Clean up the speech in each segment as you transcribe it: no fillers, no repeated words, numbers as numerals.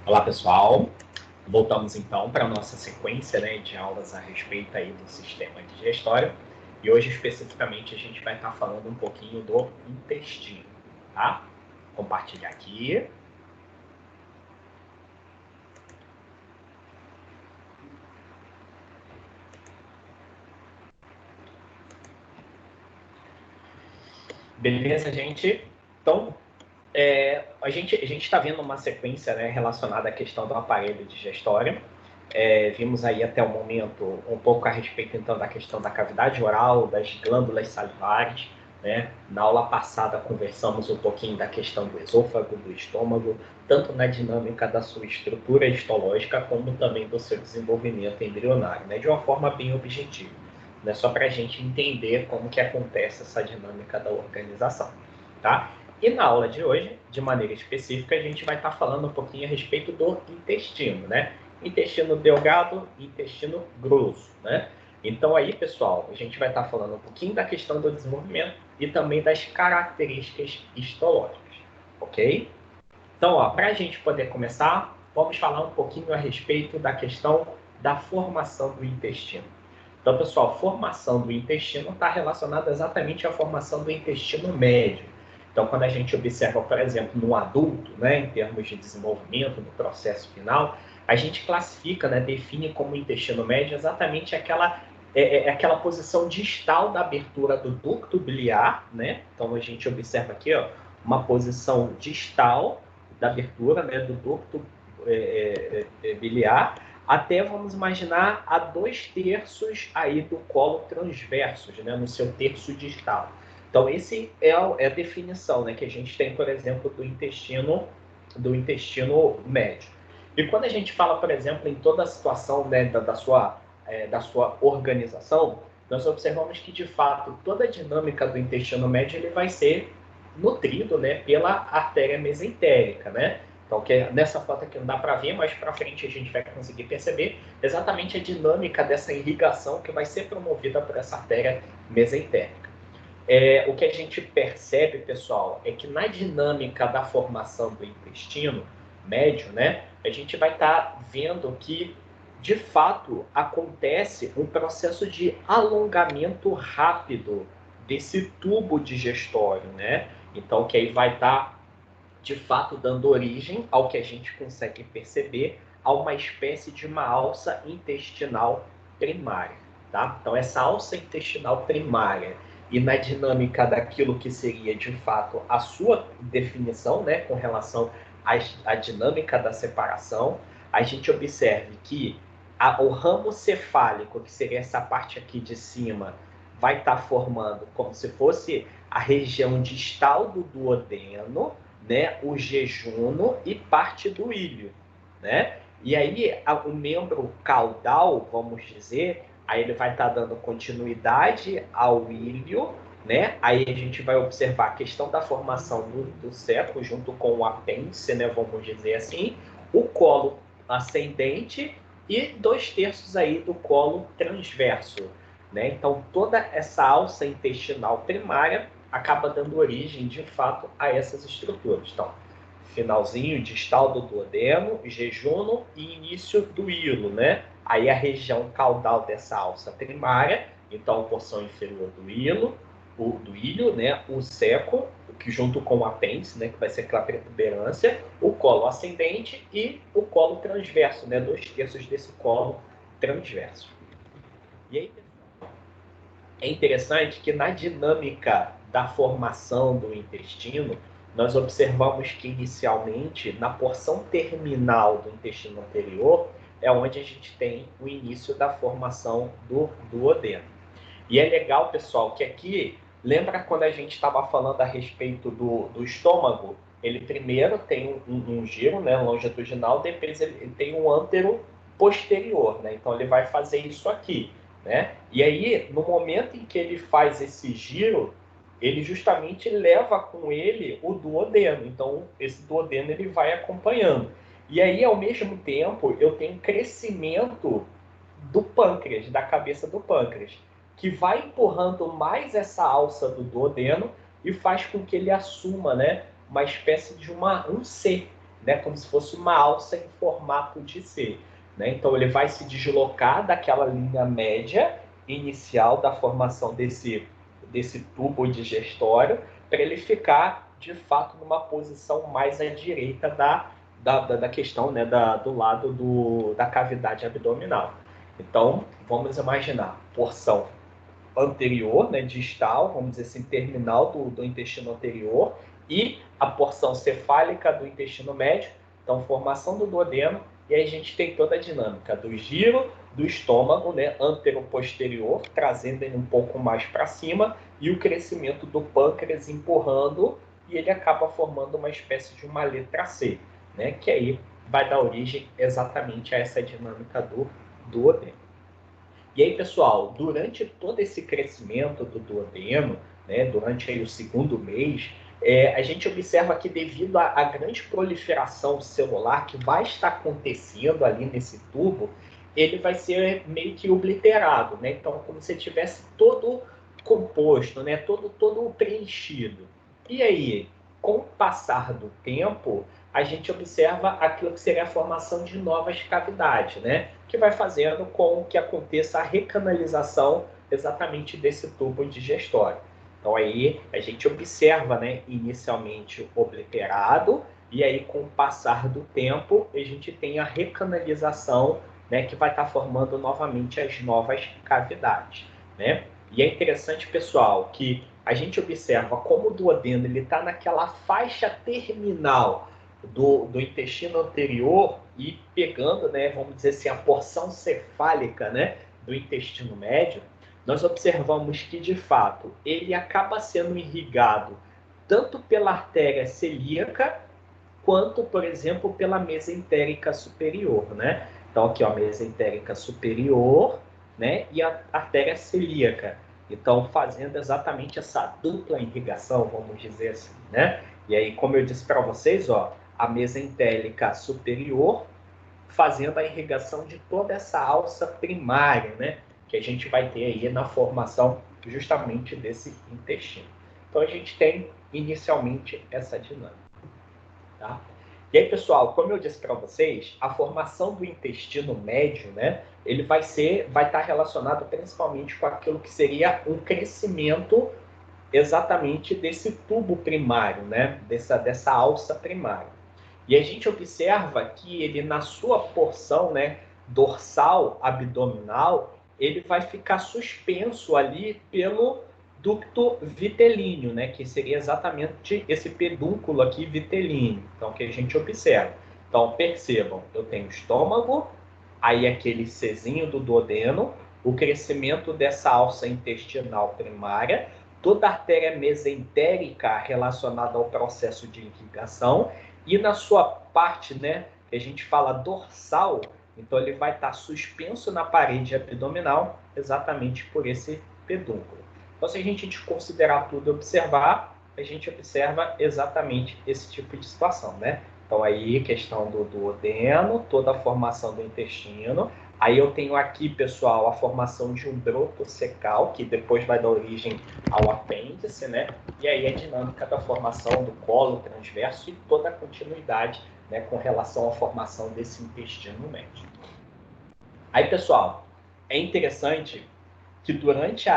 Olá, pessoal. Voltamos então para a nossa sequência, né, de aulas a respeito aí do sistema digestório. E hoje, especificamente, a gente vai estar falando um pouquinho do intestino, tá? Vou compartilhar aqui. Beleza, gente? Então, a gente está vendo uma sequência, né, relacionada à questão do aparelho digestório. Vimos aí até o momento um pouco a respeito então da questão da cavidade oral, das glândulas salivares, né? Na aula passada conversamos um pouquinho da questão do esôfago, do estômago, tanto na dinâmica da sua estrutura histológica como também do seu desenvolvimento embrionário, né? De uma forma bem objetiva, né? Só para a gente entender como que acontece essa dinâmica da organização, tá? E na aula de hoje, de maneira específica, a gente vai estar falando um pouquinho a respeito do intestino, né? Intestino delgado e intestino grosso, né? Então aí, pessoal, a gente vai estar falando um pouquinho da questão do desenvolvimento e também das características histológicas, ok? Então, para a gente poder começar, vamos falar um pouquinho a respeito da questão da formação do intestino. Então, pessoal, formação do intestino está relacionada exatamente à formação do intestino médio. Então, quando a gente observa, por exemplo, no adulto, né, em termos de desenvolvimento, no processo final, a gente classifica, né, define como intestino médio exatamente aquela posição distal da abertura do ducto biliar, né? Então, a gente observa aqui, ó, uma posição distal da abertura, né, do ducto biliar, até, vamos imaginar, a 2/3 aí do colo transverso, né, no seu terço distal. Então, esse é a definição, né, que a gente tem, por exemplo, do intestino médio. E quando a gente fala, por exemplo, em toda a situação, né, da sua organização, nós observamos que, de fato, toda a dinâmica do intestino médio ele vai ser nutrido, né, pela artéria mesentérica, né? Então, que nessa foto aqui não dá para ver, mas para frente a gente vai conseguir perceber exatamente a dinâmica dessa irrigação que vai ser promovida por essa artéria mesentérica. O que a gente percebe, pessoal, é que na dinâmica da formação do intestino médio, né, a gente vai estar vendo que, de fato, acontece um processo de alongamento rápido desse tubo digestório, né? Então, que aí vai estar de fato dando origem ao que a gente consegue perceber a uma espécie de uma alça intestinal primária, tá? Então essa alça intestinal primária e na dinâmica daquilo que seria de fato a sua definição, né, com relação à dinâmica da separação, a gente observe que o ramo cefálico, que seria essa parte aqui de cima, vai estar formando como se fosse a região distal do duodeno, né, o jejuno e parte do ilho, né? E aí o membro caudal, vamos dizer, aí ele vai estar dando continuidade ao ilho, né? Aí a gente vai observar a questão da formação do cepo junto com o apêndice, né? Vamos dizer assim, o colo ascendente e 2/3 aí do colo transverso, né? Então toda essa alça intestinal primária acaba dando origem, de fato, a essas estruturas. Então, finalzinho distal do duodeno, jejuno e início do hilo, né? Aí a região caudal dessa alça primária, então a porção inferior do hilo, do ilho, né? O seco, que junto com o apêndice, né? Que vai ser aquela protuberância, o colo ascendente e o colo transverso, né? 2/3 desse colo transverso. E aí, é interessante que na dinâmica da formação do intestino, nós observamos que inicialmente, na porção terminal do intestino anterior, é onde a gente tem o início da formação do duodeno. E é legal, pessoal, que aqui, lembra quando a gente estava falando a respeito do estômago? Ele primeiro tem um giro, né, longitudinal, depois ele tem um antero posterior, né? Então ele vai fazer isso aqui, né? E aí, no momento em que ele faz esse giro, ele justamente leva com ele o duodeno. Então esse duodeno ele vai acompanhando. E aí, ao mesmo tempo, eu tenho crescimento do pâncreas, da cabeça do pâncreas, que vai empurrando mais essa alça do duodeno e faz com que ele assuma, né, uma espécie de um C. né, como se fosse uma alça em formato de C. Né? Então, ele vai se deslocar daquela linha média inicial da formação desse tubo digestório para ele ficar, de fato, numa posição mais à direita da questão, né, do lado da cavidade abdominal. Então, vamos imaginar porção anterior, né, distal, vamos dizer assim, terminal do intestino anterior, e a porção cefálica do intestino médio, então formação do duodeno, e aí a gente tem toda a dinâmica do giro do estômago, né, antero-posterior, trazendo ele um pouco mais para cima, e o crescimento do pâncreas empurrando, e ele acaba formando uma espécie de uma letra C, né, que aí vai dar origem exatamente a essa dinâmica do duodeno. E aí, pessoal, durante todo esse crescimento do duodeno, né, durante aí o segundo mês, a gente observa que devido à grande proliferação celular que vai estar acontecendo ali nesse tubo, ele vai ser meio que obliterado, né? Então, como se tivesse todo composto, né? Todo preenchido. E aí, com o passar do tempo, a gente observa aquilo que seria a formação de novas cavidades, né? Que vai fazendo com que aconteça a recanalização exatamente desse tubo digestório. Então aí a gente observa, né, inicialmente obliterado, e aí com o passar do tempo a gente tem a recanalização, né, que vai estar formando novamente as novas cavidades, né? E é interessante, pessoal, que a gente observa como o duodeno ele está naquela faixa terminal do intestino anterior e pegando, né, vamos dizer assim, a porção cefálica, né, do intestino médio, nós observamos que, de fato, ele acaba sendo irrigado tanto pela artéria celíaca quanto, por exemplo, pela mesentérica superior, né? Então, aqui, ó, a mesentérica superior, né, e a artéria celíaca. Então, fazendo exatamente essa dupla irrigação, vamos dizer assim, né? E aí, como eu disse para vocês, ó, a mesentérica superior fazendo a irrigação de toda essa alça primária, né? Que a gente vai ter aí na formação justamente desse intestino. Então, a gente tem inicialmente essa dinâmica. Tá? E aí, pessoal, como eu disse para vocês, a formação do intestino médio, né, ele vai estar relacionado principalmente com aquilo que seria um crescimento exatamente desse tubo primário, né, dessa alça primária. E a gente observa que ele, na sua porção, né, dorsal abdominal, ele vai ficar suspenso ali pelo ducto vitelíneo, né, que seria exatamente esse pedúnculo aqui vitelíneo, então, que a gente observa. Então, percebam, eu tenho estômago, aí aquele Czinho do duodeno, o crescimento dessa alça intestinal primária, toda a artéria mesentérica relacionada ao processo de irrigação, e na sua parte, né, que a gente fala dorsal, então ele vai estar suspenso na parede abdominal exatamente por esse pedúnculo. Então, se a gente desconsiderar tudo e observar, a gente observa exatamente esse tipo de situação, né? Então, aí, questão do duodeno, toda a formação do intestino. Aí eu tenho aqui, pessoal, a formação de um broto secal, que depois vai dar origem ao apêndice, né? E aí a dinâmica da formação do colo transverso e toda a continuidade, né, com relação à formação desse intestino médio. Aí, pessoal, é interessante que durante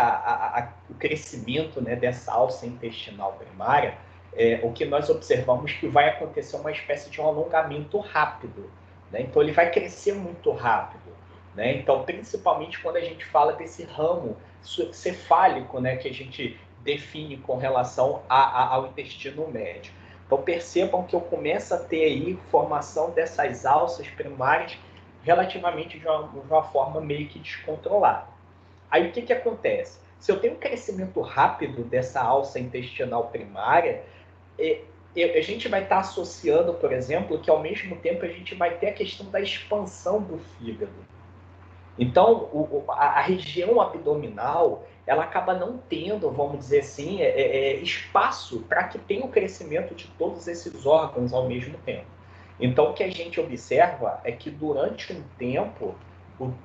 o crescimento, né, dessa alça intestinal primária, o que nós observamos que vai acontecer uma espécie de um alongamento rápido, né? Então ele vai crescer muito rápido, né? Então, principalmente quando a gente fala desse ramo cefálico, né, que a gente define com relação ao intestino médio. Então percebam que eu começo a ter aí formação dessas alças primárias relativamente de uma forma meio que descontrolada. Aí o que acontece? Se eu tenho um crescimento rápido dessa alça intestinal primária, a gente vai estar associando, por exemplo, que ao mesmo tempo a gente vai ter a questão da expansão do fígado. Então, a região abdominal, ela acaba não tendo, vamos dizer assim, espaço para que tenha o crescimento de todos esses órgãos ao mesmo tempo. Então, o que a gente observa é que durante um tempo,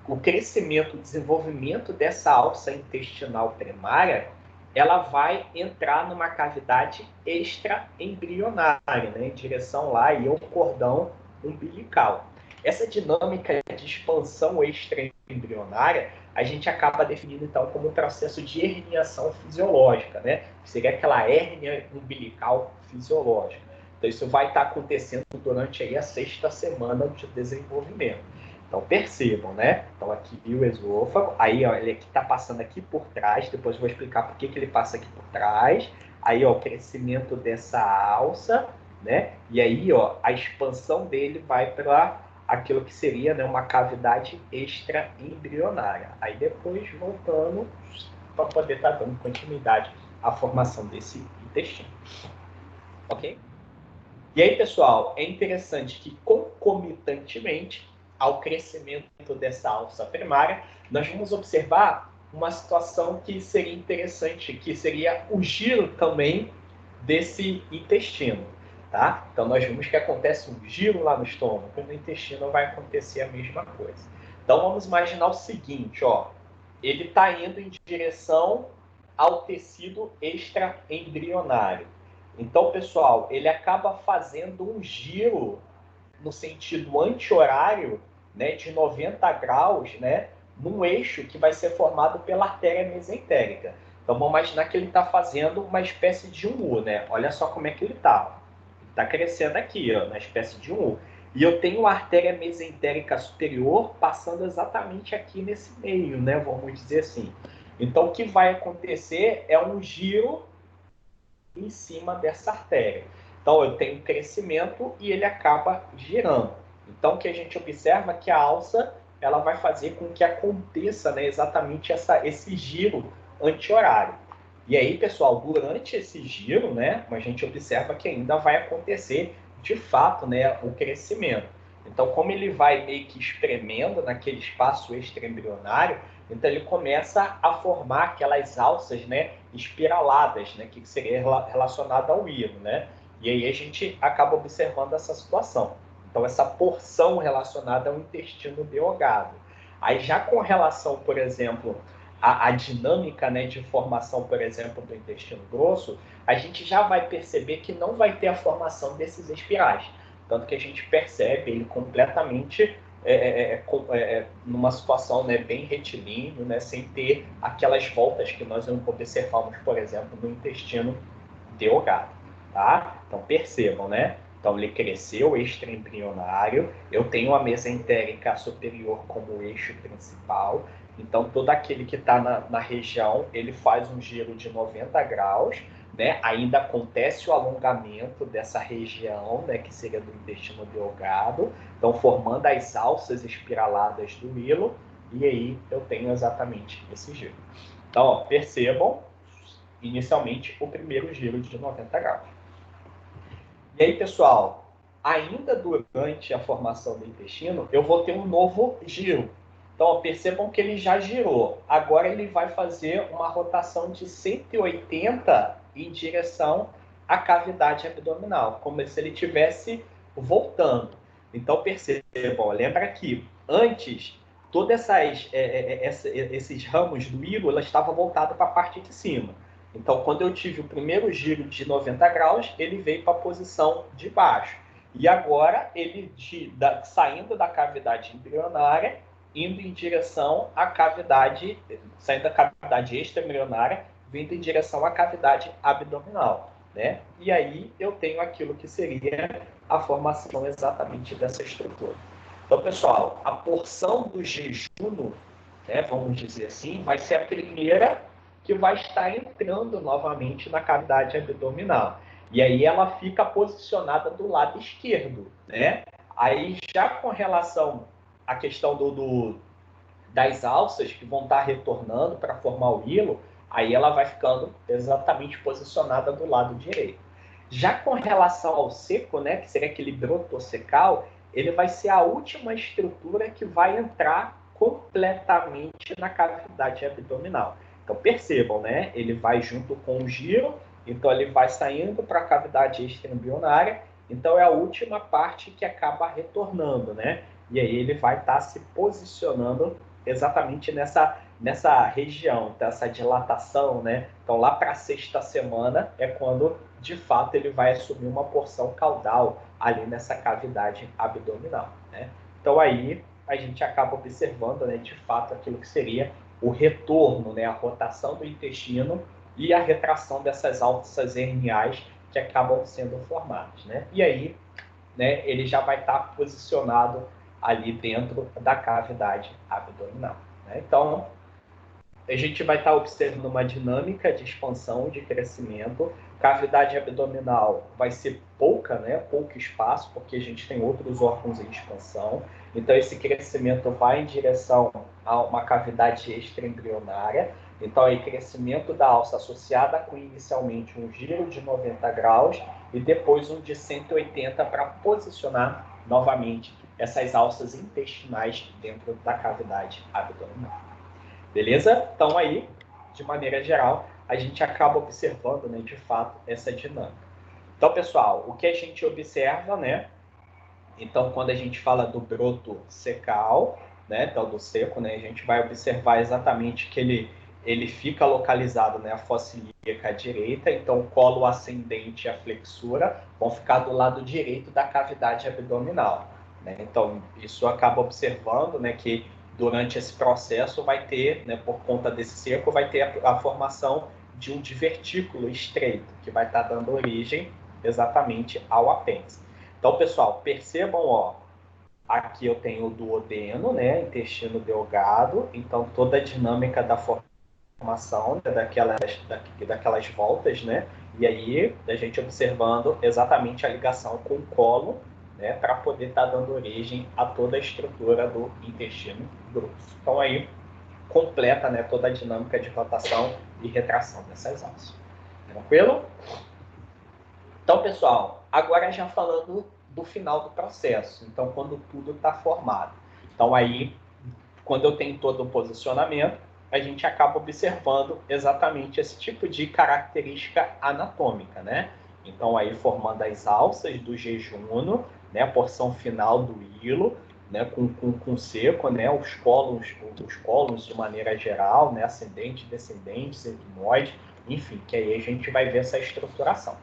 o crescimento, o desenvolvimento dessa alça intestinal primária, ela vai entrar numa cavidade extraembrionária, né, em direção lá e ao cordão umbilical. Essa dinâmica de expansão extraembrionária a gente acaba definindo então como processo de herniação fisiológica, né? Que seria aquela hérnia umbilical fisiológica. Então isso vai estar acontecendo durante aí a 6ª semana de desenvolvimento. Então percebam, né? Então aqui o esôfago, aí ó, ele está passando aqui por trás, depois eu vou explicar por que ele passa aqui por trás. Aí ó, o crescimento dessa alça, né? E aí ó, a expansão dele vai para aquilo que seria, né, uma cavidade extraembrionária. Aí depois voltando para poder estar dando continuidade à formação desse intestino. Ok? E aí, pessoal, é interessante que concomitantemente ao crescimento dessa alça primária, nós vamos observar uma situação que seria interessante, que seria o giro também desse intestino. Tá? Então, nós vimos que acontece um giro lá no estômago, e no intestino vai acontecer a mesma coisa. Então, vamos imaginar o seguinte, ó, ele está indo em direção ao tecido extraembrionário. Então, pessoal, ele acaba fazendo um giro no sentido anti-horário, né, de 90 graus, né, num eixo que vai ser formado pela artéria mesentérica. Então, vamos imaginar que ele está fazendo uma espécie de um U, né? Olha só como é que ele está. Ele está crescendo aqui, ó, na espécie de um U. E eu tenho uma artéria mesentérica superior passando exatamente aqui nesse meio, né? Vamos dizer assim. Então, o que vai acontecer é um giro em cima dessa artéria. Então, eu tenho crescimento e ele acaba girando. Então, o que a gente observa é que a alça ela vai fazer com que aconteça, né, exatamente esse giro anti-horário. E aí, pessoal, durante esse giro, né, a gente observa que ainda vai acontecer, de fato, né, o crescimento. Então, como ele vai meio que espremendo naquele espaço extraembrionário, então ele começa a formar aquelas alças, né, espiraladas, né, que seria relacionada ao hilo, né? E aí a gente acaba observando essa situação. Então essa porção relacionada ao intestino delgado. Aí já com relação, por exemplo, à dinâmica, né, de formação, por exemplo, do intestino grosso, a gente já vai perceber que não vai ter a formação desses espirais. Tanto que a gente percebe ele completamente numa situação, né, bem retilíneo, né, sem ter aquelas voltas que nós observamos, por exemplo, no intestino delgado. Tá? Então percebam, né? Então ele cresceu extraembrionário, eu tenho a mesentérica superior como eixo principal, então todo aquele que está na região, ele faz um giro de 90 graus, né? Ainda acontece o alongamento dessa região, né, que seria do intestino delgado, então formando as alças espiraladas do hilo, e aí eu tenho exatamente esse giro. Então, ó, percebam, inicialmente, o primeiro giro de 90 graus. E aí, pessoal, ainda durante a formação do intestino, eu vou ter um novo giro. Então, ó, percebam que ele já girou. Agora ele vai fazer uma rotação de 180 em direção à cavidade abdominal, como se ele estivesse voltando. Então, percebam, lembra que antes, todos esses ramos do hilo estavam voltados para a parte de cima. Então, quando eu tive o primeiro giro de 90 graus, ele veio para a posição de baixo. E agora, ele saindo da cavidade embrionária, indo em direção à cavidade, saindo da cavidade extraembrionária, vindo em direção à cavidade abdominal, né? E aí eu tenho aquilo que seria a formação exatamente dessa estrutura. Então, pessoal, a porção do jejum, né, vamos dizer assim, vai ser a primeira que vai estar entrando novamente na cavidade abdominal. E aí ela fica posicionada do lado esquerdo, né? Aí já com relação à questão das alças que vão estar retornando para formar o hilo, aí ela vai ficando exatamente posicionada do lado direito. Já com relação ao seco, né, que seria aquele brotossecal, ele vai ser a última estrutura que vai entrar completamente na cavidade abdominal. Então percebam, né? Ele vai junto com o giro, então ele vai saindo para a cavidade extraembrionária, então é a última parte que acaba retornando, né? E aí ele vai estar se posicionando exatamente nessa nessa região, então, essa dilatação, né? Então, lá para a sexta semana é quando, de fato, ele vai assumir uma porção caudal ali nessa cavidade abdominal, né? Então, aí a gente acaba observando, né, de fato, aquilo que seria o retorno, né, a rotação do intestino e a retração dessas alças herniais que acabam sendo formadas, né? E aí, né, ele já vai estar posicionado ali dentro da cavidade abdominal, né? Então, a gente vai estar observando uma dinâmica de expansão, de crescimento. Cavidade abdominal vai ser pouca, né? Pouco espaço, porque a gente tem outros órgãos em expansão. Então, esse crescimento vai em direção a uma cavidade extraembrionária. Então, aí, crescimento da alça associada com inicialmente um giro de 90 graus e depois um de 180 para posicionar novamente essas alças intestinais dentro da cavidade abdominal. Beleza? Então aí, de maneira geral, a gente acaba observando, né, de fato, essa dinâmica. Então, pessoal, o que a gente observa, né? Então, quando a gente fala do broto secal, né, então do seco, né, a gente vai observar exatamente que ele fica localizado, né, a fossa ilíaca direita, então o colo ascendente e a flexura vão ficar do lado direito da cavidade abdominal, né? Então, isso acaba observando, né, que durante esse processo vai ter, né, por conta desse seco, vai ter a formação de um divertículo estreito, que vai estar dando origem exatamente ao apêndice. Então, pessoal, percebam, ó, aqui eu tenho o duodeno, né, intestino delgado, então toda a dinâmica da formação, né, daquelas voltas, né, e aí a gente observando exatamente a ligação com o colo, né, para poder estar dando origem a toda a estrutura do intestino grosso. Então, aí completa, né, toda a dinâmica de rotação e retração dessas alças. Tranquilo? Então, pessoal, agora já falando do final do processo. Então, quando tudo está formado. Então, aí, quando eu tenho todo o posicionamento, a gente acaba observando exatamente esse tipo de característica anatômica, né? Então, aí, formando as alças do jejuno, né? A porção final do hilo, né? Com seco, né? Os colos de maneira geral, né? Ascendente, descendente, sigmoide, enfim, que aí a gente vai ver essa estruturação.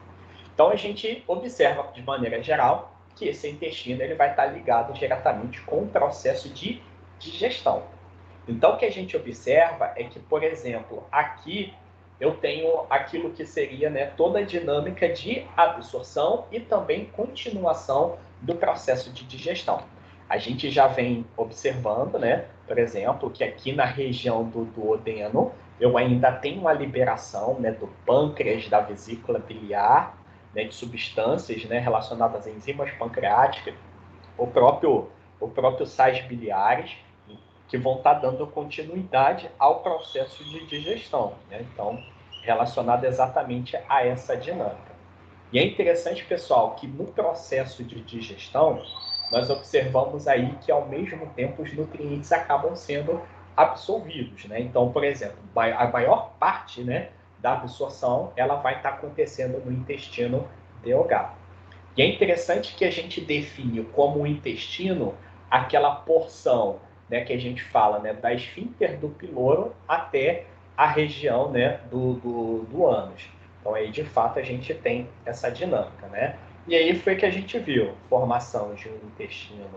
Então, a gente observa, de maneira geral, que esse intestino ele vai estar ligado diretamente com o processo de digestão. Então, o que a gente observa é que, por exemplo, aqui eu tenho aquilo que seria, né, toda a dinâmica de absorção e também continuação do processo de digestão. A gente já vem observando, né, por exemplo, que aqui na região do duodeno eu ainda tenho a liberação, né, do pâncreas, da vesícula biliar, né, de substâncias, né, relacionadas a enzimas pancreáticas, o próprio sais biliares, que vão estar dando continuidade ao processo de digestão, né? Então, relacionado exatamente a essa dinâmica. E é interessante, pessoal, que no processo de digestão, nós observamos aí que, ao mesmo tempo, os nutrientes acabam sendo absorvidos, né? Então, por exemplo, a maior parte, né, da absorção, ela vai estar acontecendo no intestino delgado. E é interessante que a gente define como o intestino aquela porção, né, que a gente fala, né, da esfíncter do piloro até a região, né, do ânus. Então, aí, de fato, a gente tem essa dinâmica, né? E aí foi que a gente viu formação de um intestino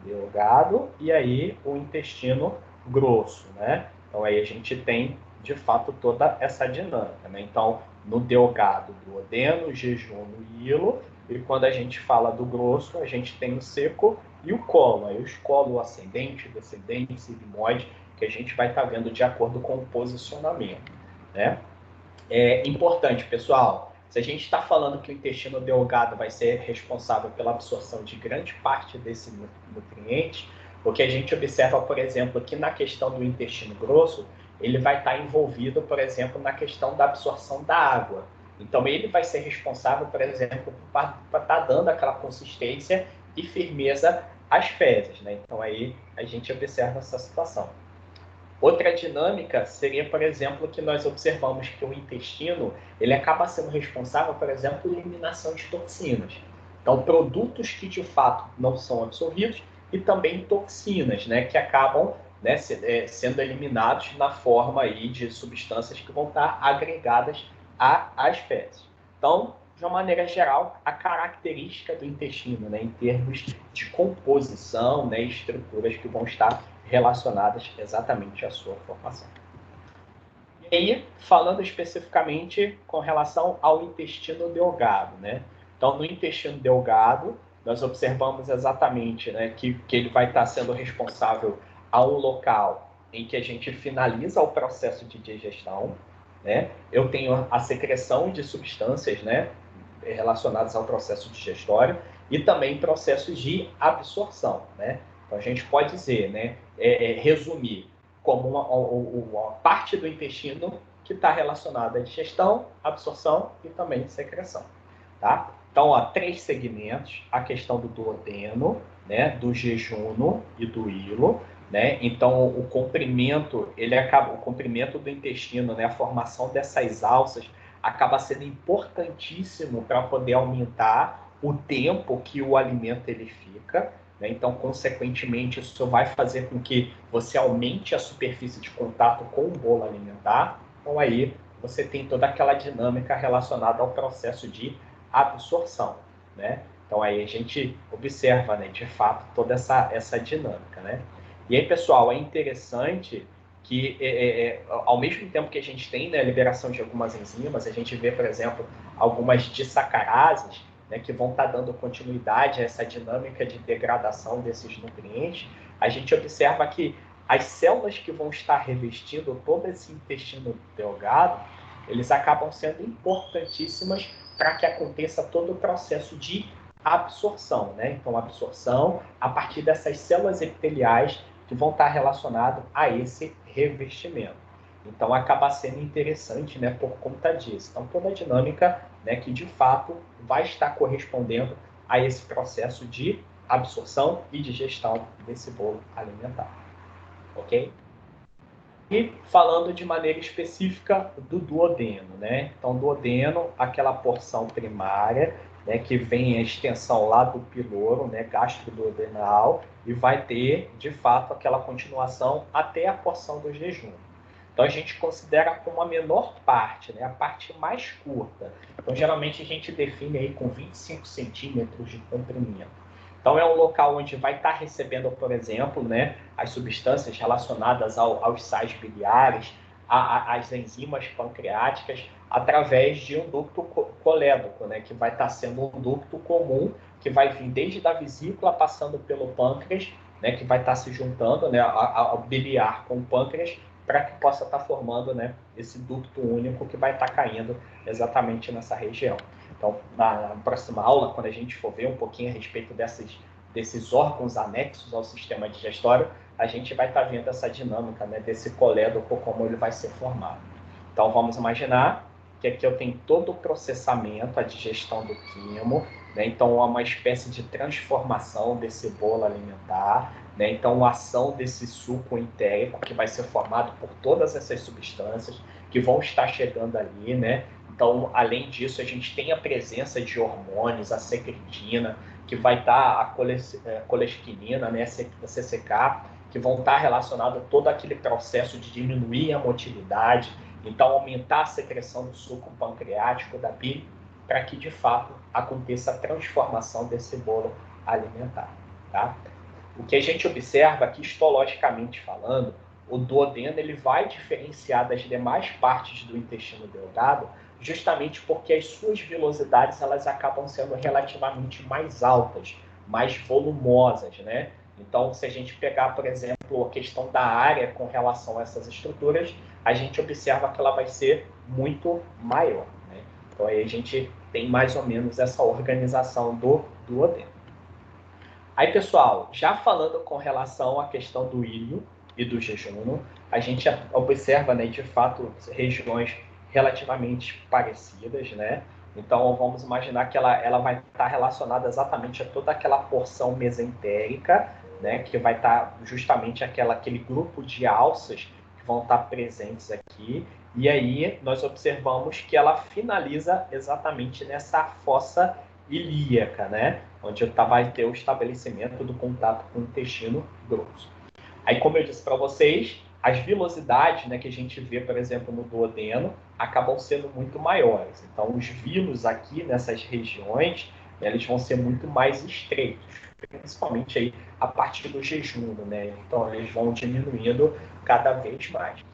delgado e aí o intestino grosso, né? Então, aí a gente tem, de fato, toda essa dinâmica, né? Então, no delgado, duodeno, jejuno e hilo, e quando a gente fala do grosso, a gente tem o seco e o colo. Aí os colo ascendente, descendente, sigmoide, que a gente vai estar vendo de acordo com o posicionamento, né? É importante, pessoal, se a gente está falando que o intestino delgado vai ser responsável pela absorção de grande parte desse nutriente, o que a gente observa, por exemplo, que na questão do intestino grosso, ele vai estar envolvido, por exemplo, na questão da absorção da água. Então, ele vai ser responsável, por exemplo, para estar dando aquela consistência e firmeza às fezes, né? Então, aí a gente observa essa situação. Outra dinâmica seria, por exemplo, que nós observamos que o intestino ele acaba sendo responsável, por exemplo, pela eliminação de toxinas. Então, produtos que de fato não são absorvidos e também toxinas, né, que acabam né, sendo eliminados na forma aí de substâncias que vão estar agregadas às fezes. Então, de uma maneira geral, a característica do intestino, né, em termos de composição, né, estruturas que vão estar relacionadas exatamente à sua formação. E aí, falando especificamente com relação ao intestino delgado, né? Então, no intestino delgado, nós observamos exatamente, né, que ele vai estar sendo responsável a um local em que a gente finaliza o processo de digestão, né? Eu tenho a secreção de substâncias, né, relacionadas ao processo digestório e também processos de absorção, né? Então, a gente pode dizer, né, resumir como uma parte do intestino que está relacionada à digestão, absorção e também secreção, tá? Então, ó, 3 segmentos: a questão do duodeno, né, do jejuno e do hilo, né? Então, o comprimento, o comprimento do intestino, né, a formação dessas alças acaba sendo importantíssimo para poder aumentar o tempo que o alimento ele fica, né? Então, consequentemente, isso vai fazer com que você aumente a superfície de contato com o bolo alimentar. Então, aí você tem toda aquela dinâmica relacionada ao processo de absorção, né? Então, aí a gente observa, né, de fato, toda essa dinâmica, né? E aí, pessoal, é interessante que, ao mesmo tempo que a gente tem, né, a liberação de algumas enzimas, a gente vê, por exemplo, algumas disacarases, né, que vão estar dando continuidade a essa dinâmica de degradação desses nutrientes. A gente observa que as células que vão estar revestindo todo esse intestino delgado, eles acabam sendo importantíssimas para que aconteça todo o processo de absorção, né? Então, absorção a partir dessas células epiteliais que vão estar relacionadas a esse revestimento. Então, acaba sendo interessante, né, por conta disso. Então, toda a dinâmica, né, que de fato vai estar correspondendo a esse processo de absorção e digestão desse bolo alimentar. Ok? E falando de maneira específica do duodeno, né? Então, duodeno, aquela porção primária, né, que vem a extensão lá do piloro, né, gastroduodenal, e vai ter, de fato, aquela continuação até a porção do jejum. Então, a gente considera como a menor parte, né, a parte mais curta. Então, geralmente, a gente define aí com 25 centímetros de comprimento. Então, é um local onde vai estar recebendo, por exemplo, né, as substâncias relacionadas aos sais biliares, às enzimas pancreáticas, através de um ducto colédoco, né, que vai estar sendo um ducto comum, que vai vir desde a vesícula, passando pelo pâncreas, né, que vai estar se juntando, né, ao biliar com o pâncreas, para que possa estar formando, né, esse ducto único que vai estar caindo exatamente nessa região. Então, na próxima aula, quando a gente for ver um pouquinho a respeito desses órgãos anexos ao sistema digestório, a gente vai estar vendo essa dinâmica, né, desse colédoco, como ele vai ser formado. Então, vamos imaginar que aqui eu tenho todo o processamento, a digestão do quimo, né? Então, há uma espécie de transformação desse bolo alimentar, né? Então, a ação desse suco entérico, que vai ser formado por todas essas substâncias que vão estar chegando ali, né? Então, além disso, a gente tem a presença de hormônios, a secretina, que vai estar a colesquinina, né, a CCK, que vão estar relacionados a todo aquele processo de diminuir a motilidade, então aumentar a secreção do suco pancreático, da bile, para que, de fato, aconteça a transformação desse bolo alimentar, tá? O que a gente observa aqui, histologicamente falando, o duodeno ele vai diferenciar das demais partes do intestino delgado, justamente porque as suas vilosidades elas acabam sendo relativamente mais altas, mais volumosas, né? Então, se a gente pegar, por exemplo, a questão da área com relação a essas estruturas, a gente observa que ela vai ser muito maior, né? Então, aí a gente tem mais ou menos essa organização do duodeno. Aí, pessoal, já falando com relação à questão do ilho e do jejum, a gente observa, né, de fato, regiões relativamente parecidas, né? Então, vamos imaginar que ela vai estar relacionada exatamente a toda aquela porção mesentérica, né, que vai estar justamente aquele grupo de alças que vão estar presentes aqui. E aí, nós observamos que ela finaliza exatamente nessa fossa ilíaca, né? Onde vai ter o estabelecimento do contato com o intestino grosso. Aí, como eu disse para vocês, as vilosidades, né, que a gente vê, por exemplo, no duodeno, acabam sendo muito maiores. Então, os vilos aqui nessas regiões, né, eles vão ser muito mais estreitos, principalmente aí a partir do jejum, né? Então, eles vão diminuindo cada vez mais.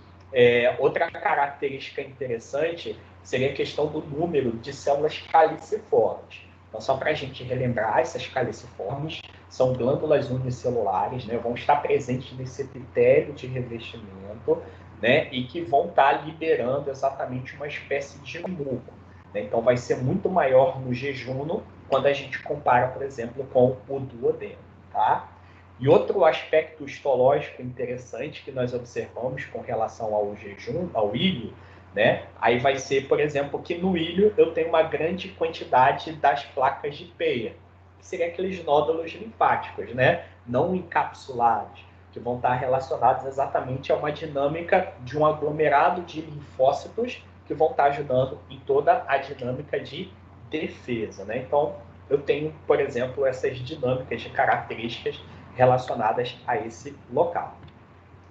Outra característica interessante seria a questão do número de células caliciformes. Então, só para a gente relembrar, essas caliciformes são glândulas unicelulares, né, vão estar presentes nesse epitélio de revestimento, né, e que vão estar liberando exatamente uma espécie de muco. Né? Então, vai ser muito maior no jejum quando a gente compara, por exemplo, com o duodeno. Tá? E outro aspecto histológico interessante que nós observamos com relação ao jejum, ao ilho, né? Aí vai ser, por exemplo, que no ilho eu tenho uma grande quantidade das placas de Peyer, que seriam aqueles nódulos linfáticos, né? Não encapsulados, que vão estar relacionados exatamente a uma dinâmica de um aglomerado de linfócitos que vão estar ajudando em toda a dinâmica de defesa, né? Então, eu tenho, por exemplo, essas dinâmicas de características relacionadas a esse local,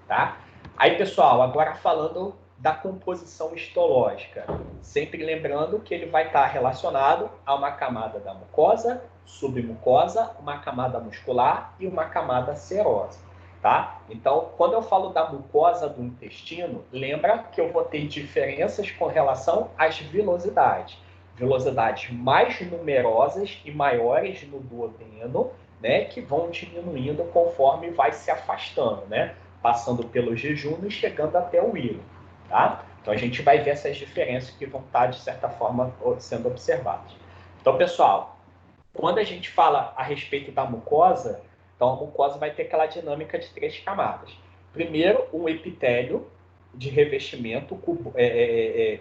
tá? Aí, pessoal, agora falando da composição histológica, sempre lembrando que ele vai estar relacionado a uma camada da mucosa, submucosa, uma camada muscular e uma camada serosa, tá? Então, quando eu falo da mucosa do intestino, lembra que eu vou ter diferenças com relação às vilosidades. Vilosidades mais numerosas e maiores no duodeno, né, que vão diminuindo conforme vai se afastando, né? Passando pelo jejum e chegando até o hilo, tá? Então a gente vai ver essas diferenças que vão estar, de certa forma, sendo observadas. Então, pessoal, quando a gente fala a respeito da mucosa, então a mucosa vai ter aquela dinâmica de 3 camadas. Primeiro, um epitélio de revestimento,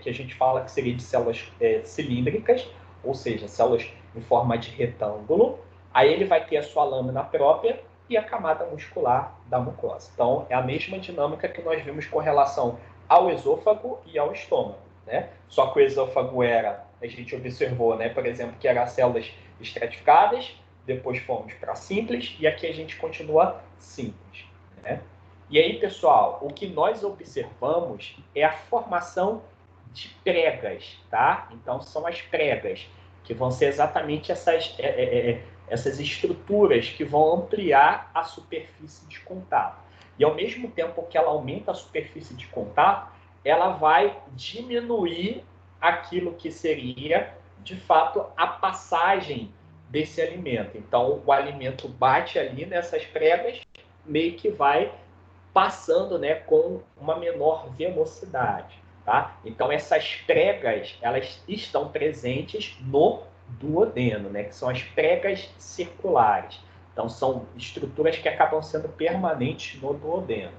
que a gente fala que seria de células cilíndricas, ou seja, células em forma de retângulo. Aí ele vai ter a sua lâmina própria e a camada muscular da mucosa. Então, é a mesma dinâmica que nós vimos com relação ao esôfago e ao estômago, né? Só que o esôfago a gente observou, né, por exemplo, que eram células estratificadas, depois fomos para simples, e aqui a gente continua simples, né? E aí, pessoal, o que nós observamos é a formação de pregas, tá? Então, são as pregas, que vão ser exatamente essas estruturas que vão ampliar a superfície de contato. E ao mesmo tempo que ela aumenta a superfície de contato, ela vai diminuir aquilo que seria, de fato, a passagem desse alimento. Então, o alimento bate ali nessas pregas, meio que vai passando, né, com uma menor velocidade, tá? Então, essas pregas, elas estão presentes no duodeno, né, que são as pregas circulares. Então, são estruturas que acabam sendo permanentes no duodeno.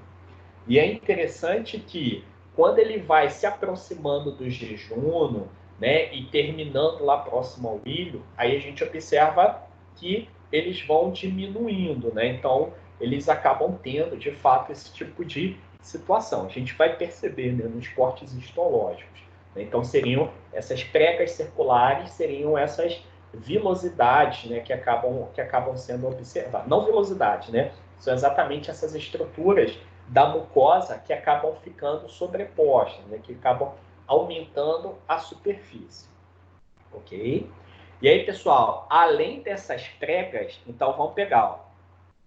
E é interessante que, quando ele vai se aproximando do jejuno, né, e terminando lá próximo ao ilho, aí a gente observa que eles vão diminuindo, né? Então, eles acabam tendo, de fato, esse tipo de situação. A gente vai perceber, né, nos cortes histológicos. Né? Então, seriam essas pregas circulares, seriam essas vilosidades, né, que acabam sendo observadas. Não vilosidades, né? São exatamente essas estruturas da mucosa que acabam ficando sobrepostas, né, que acabam aumentando a superfície. Ok? E aí, pessoal, além dessas pregas, então vamos pegar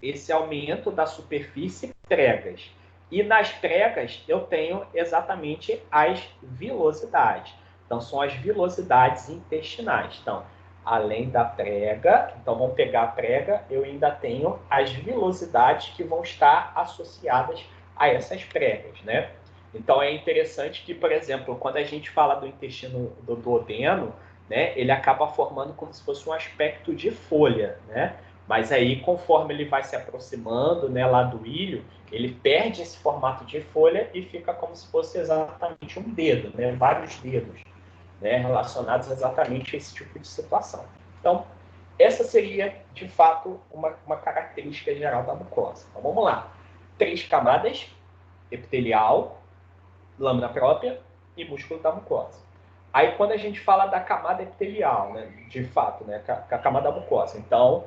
esse aumento da superfície pregas. E nas pregas eu tenho exatamente as vilosidades. Então, são as vilosidades intestinais. Então, além da prega, então vamos pegar a prega, eu ainda tenho as vilosidades que vão estar associadas a essas pregas, né? Então, é interessante que, por exemplo, quando a gente fala do intestino do duodeno, né, ele acaba formando como se fosse um aspecto de folha, né? Mas aí, conforme ele vai se aproximando, né, lá do ilho, ele perde esse formato de folha e fica como se fosse exatamente um dedo, né, vários dedos, né, relacionados exatamente a esse tipo de situação. Então, essa seria, de fato, uma característica geral da mucosa. Então, vamos lá. 3 camadas: epitelial, lâmina própria e músculo da mucosa. Aí, quando a gente fala da camada epitelial, né, de fato, né, a camada da mucosa, então,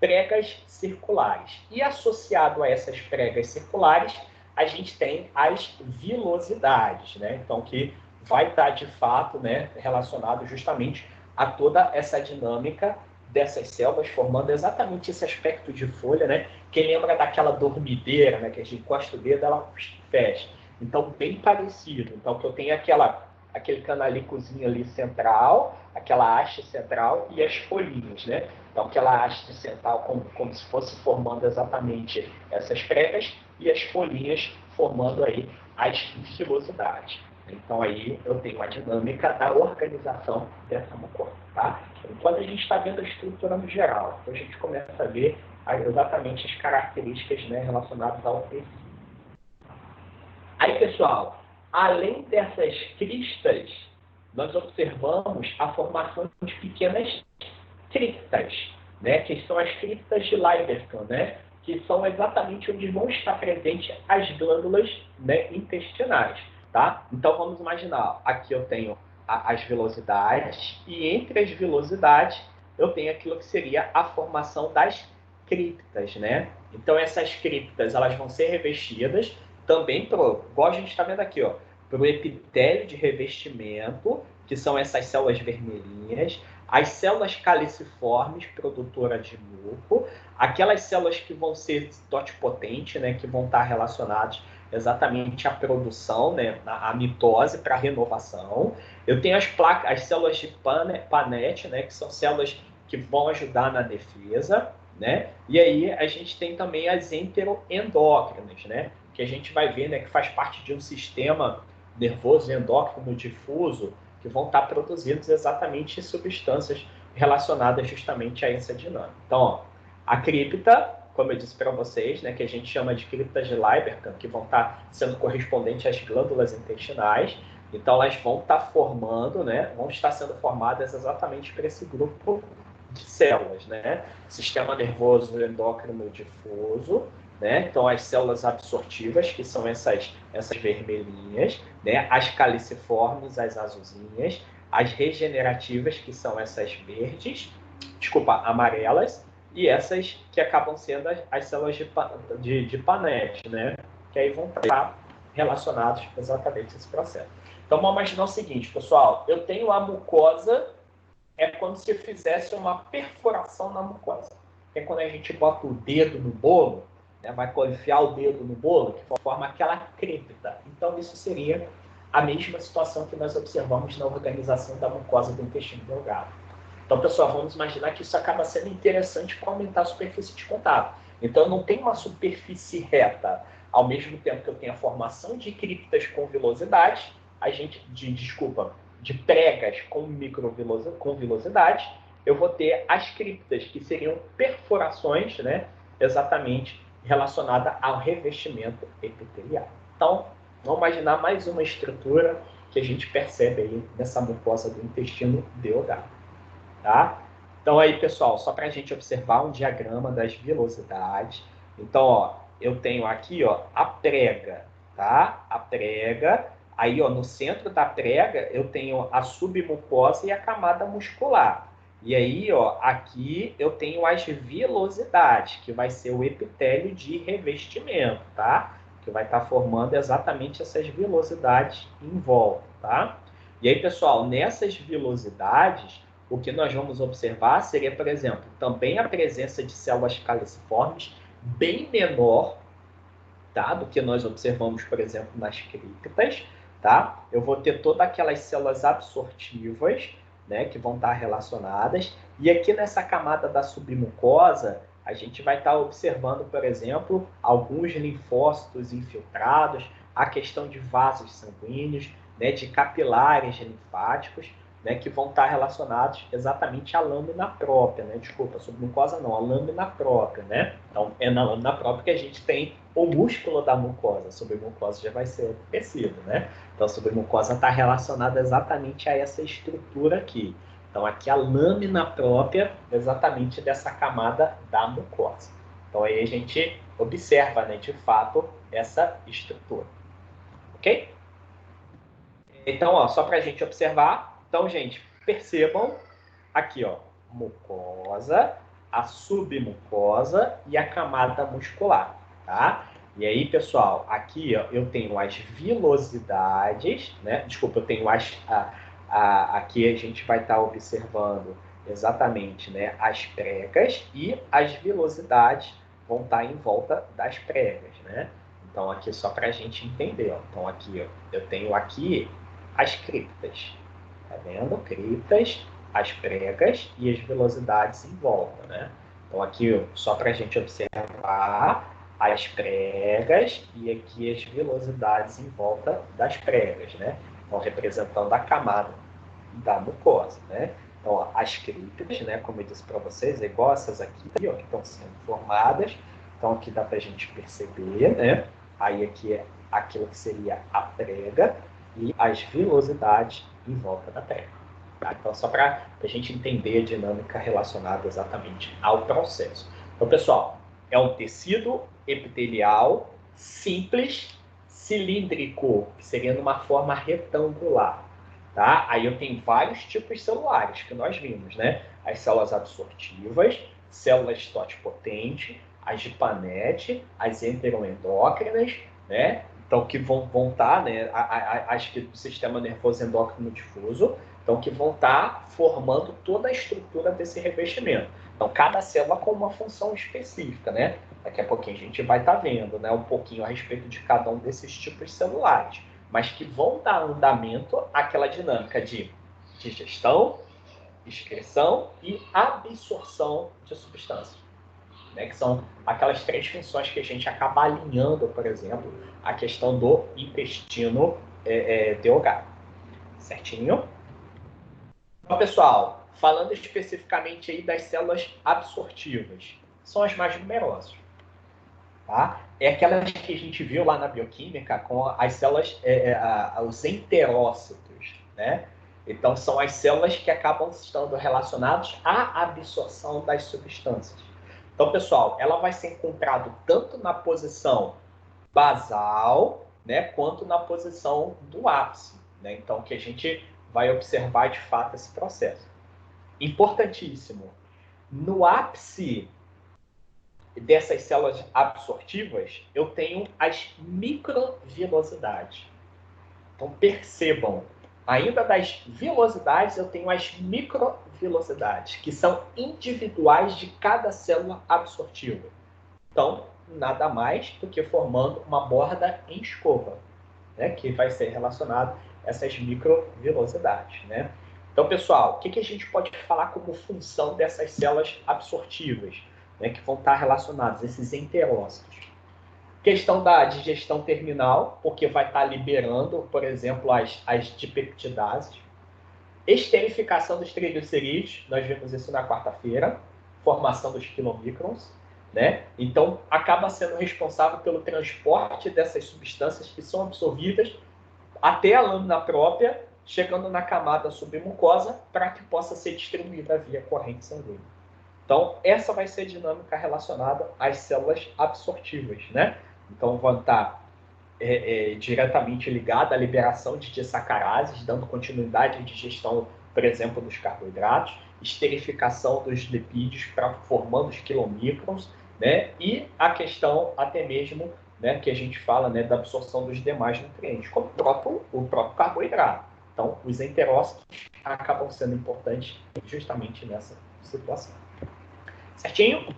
pregas circulares. E associado a essas pregas circulares, a gente tem as vilosidades, né? Então, que vai estar, de fato, né, relacionado justamente a toda essa dinâmica dessas células, formando exatamente esse aspecto de folha, né? Quem lembra daquela dormideira, né, que a gente encosta o dedo, ela fecha. Então, bem parecido. Então, que eu tenho aquele canalicozinho ali central, aquela haste central e as folhinhas, né? Então, aquela haste central como se fosse formando exatamente essas pregas e as folhinhas formando aí as vilosidades. Então, aí eu tenho a dinâmica da organização dessa mucosa, tá? Quando a gente está vendo a estrutura no geral, então a gente começa a ver exatamente as características, né, relacionadas ao tecido. Aí, pessoal, além dessas cristas, nós observamos a formação de pequenas criptas, né, que são as criptas de Lieberman, né, que são exatamente onde vão estar presentes as glândulas, né, intestinais. Tá? Então, vamos imaginar, aqui eu tenho as velocidades, e entre as velocidades eu tenho aquilo que seria a formação das criptas, né? Então, essas criptas elas vão ser revestidas também, igual a gente está vendo aqui, para o epitélio de revestimento, que são essas células vermelhinhas, as células caliciformes, produtoras de muco, aquelas células que vão ser totipotente, né, que vão estar relacionadas exatamente à produção, né, a mitose para renovação. Eu tenho as células de Panet, né, que são células que vão ajudar na defesa, né? E aí a gente tem também as enteroendócrinas, né, que a gente vai ver, né, que faz parte de um sistema nervoso endócrino difuso, que vão estar produzindo exatamente substâncias relacionadas justamente a essa dinâmica. Então, ó, a cripta, como eu disse para vocês, né, que a gente chama de criptas de Lieberman, que vão estar sendo correspondentes às glândulas intestinais. Então, elas vão estar formando, né, vão estar sendo formadas exatamente para esse grupo de células, né? Sistema nervoso endócrino difuso, né? Então, as células absortivas, que são essas vermelhinhas, né? As caliciformes, as azulzinhas, as regenerativas, que são essas verdes, amarelas, e essas que acabam sendo as células de Panet, né? Que aí vão estar relacionados exatamente a esse processo. Então, vamos imaginar o seguinte, pessoal. Eu tenho a mucosa, é como se eu fizesse uma perfuração na mucosa. É quando a gente bota o dedo no bolo, né, vai enfiar o dedo no bolo, que forma aquela cripta. Então, isso seria a mesma situação que nós observamos na organização da mucosa do intestino delgado. Então, pessoal, vamos imaginar que isso acaba sendo interessante para aumentar a superfície de contato. Então, eu não tenho uma superfície reta. Ao mesmo tempo que eu tenho a formação de criptas com vilosidade, de pregas com vilosidade, eu vou ter as criptas, que seriam perfurações, né, exatamente relacionada ao revestimento epitelial. Então, vamos imaginar mais uma estrutura que a gente percebe aí nessa mucosa do intestino delgado. Tá? Então, aí, pessoal, só para a gente observar um diagrama das vilosidades. Então, ó, eu tenho aqui, ó, a prega, tá? A prega. Aí, ó, no centro da prega, eu tenho a submucosa e a camada muscular. E aí, ó, aqui eu tenho as vilosidades, que vai ser o epitélio de revestimento, tá? Que vai estar formando exatamente essas vilosidades em volta, tá? E aí, pessoal, nessas vilosidades, o que nós vamos observar seria, por exemplo, também a presença de células caliciformes bem menor, tá, do que nós observamos, por exemplo, nas criptas, tá? Eu vou ter todas aquelas células absortivas, né, que vão estar relacionadas, e aqui nessa camada da submucosa, a gente vai estar observando, por exemplo, alguns linfócitos infiltrados, a questão de vasos sanguíneos, né, de capilares linfáticos, né, que vão estar relacionados exatamente à lâmina própria, né? Desculpa, submucosa não, a lâmina própria, né? Então, é na lâmina própria que a gente tem o músculo da mucosa. A submucosa já vai ser outro tecido, né? Então, a submucosa está relacionada exatamente a essa estrutura aqui. Então, aqui a lâmina própria exatamente dessa camada da mucosa. Então, aí a gente observa, né, de fato, essa estrutura. Ok? Então, ó, só para a gente observar. Então, gente, percebam aqui, ó, mucosa, a submucosa e a camada muscular, tá? E aí, pessoal, aqui ó, eu tenho as vilosidades, né? Desculpa, eu tenho aqui a gente vai estar observando exatamente, né, as pregas e as vilosidades vão estar em volta das pregas, né? Então, aqui só para a gente entender, ó. Então, aqui ó, eu tenho aqui as criptas, tá vendo? Criptas, as pregas e as velocidades em volta, né? Então, aqui só para a gente observar as pregas e aqui as velocidades em volta das pregas, né? Então, representando a camada da mucosa, né? Então, ó, as criptas, né, como eu disse para vocês, é igual essas aqui, ó, que estão sendo formadas. Então, aqui dá para a gente perceber, né? Aí aqui é aquilo que seria a prega e as vilosidades em volta da prega. Tá? Então, só para a gente entender a dinâmica relacionada exatamente ao processo. Então, pessoal, é um tecido epitelial simples, cilíndrico, que seria numa forma retangular. Tá? Aí eu tenho vários tipos celulares que nós vimos, né? As células absortivas, células totipotentes, as de Paneth, as enteroendócrinas, né? Então, que vão estar, né? As que do sistema nervoso endócrino difuso, então, que vão estar formando toda a estrutura desse revestimento. Então, cada célula com uma função específica, né? Daqui a pouquinho a gente vai estar vendo, né, um pouquinho a respeito de cada um desses tipos celulares, mas que vão dar andamento àquela dinâmica de digestão, excreção e absorção de substâncias, né? Que são aquelas três funções que a gente acaba alinhando, por exemplo, a questão do intestino delgado. Certinho? Então, pessoal, falando especificamente aí das células absortivas, são as mais numerosas. Tá? É aquelas que a gente viu lá na bioquímica com as células, os enterócitos, né? Então, são as células que acabam estando relacionadas à absorção das substâncias. Então, pessoal, ela vai ser encontrada tanto na posição basal, né, quanto na posição do ápice, né? Então, que a gente vai observar de fato esse processo. Importantíssimo. No ápice dessas células absortivas, eu tenho as microvilosidades. Então, percebam, ainda das vilosidades, eu tenho as microvilosidades, que são individuais de cada célula absortiva. Então, nada mais do que formando uma borda em escova, né, que vai ser relacionado a essas microvilosidades, né? Então, pessoal, o que a gente pode falar como função dessas células absortivas, né, que vão estar relacionadas, esses enterócitos? Questão da digestão terminal, porque vai estar liberando, por exemplo, as dipeptidases. Esterificação dos triglicerídeos, nós vimos isso na quarta-feira, formação dos quilomicrons, né? Então, acaba sendo responsável pelo transporte dessas substâncias que são absorvidas até a lâmina própria, chegando na camada submucosa, para que possa ser distribuída via corrente sanguínea. Então, essa vai ser a dinâmica relacionada às células absortivas, né? Então, vão estar diretamente ligada à liberação de disacarases, dando continuidade à digestão, por exemplo, dos carboidratos, esterificação dos lipídios, formando os quilomicrons, né? E a questão até mesmo, né, que a gente fala, né, da absorção dos demais nutrientes, como o próprio carboidrato. Então, os enterócitos acabam sendo importantes justamente nessa situação. Certinho?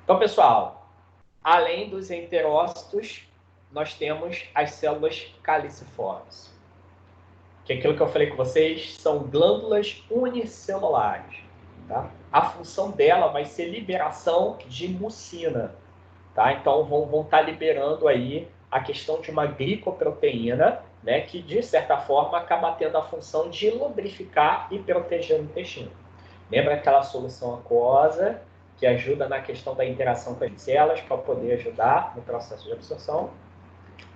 Então, pessoal, além dos enterócitos, nós temos as células caliciformes. Que é aquilo que eu falei com vocês, são glândulas unicelulares. Tá? A função dela vai ser liberação de mucina. Tá? Então, vão estar liberando aí a questão de uma glicoproteína, né, que, de certa forma, acaba tendo a função de lubrificar e proteger o intestino. Lembra aquela solução aquosa que ajuda na questão da interação com as células para poder ajudar no processo de absorção?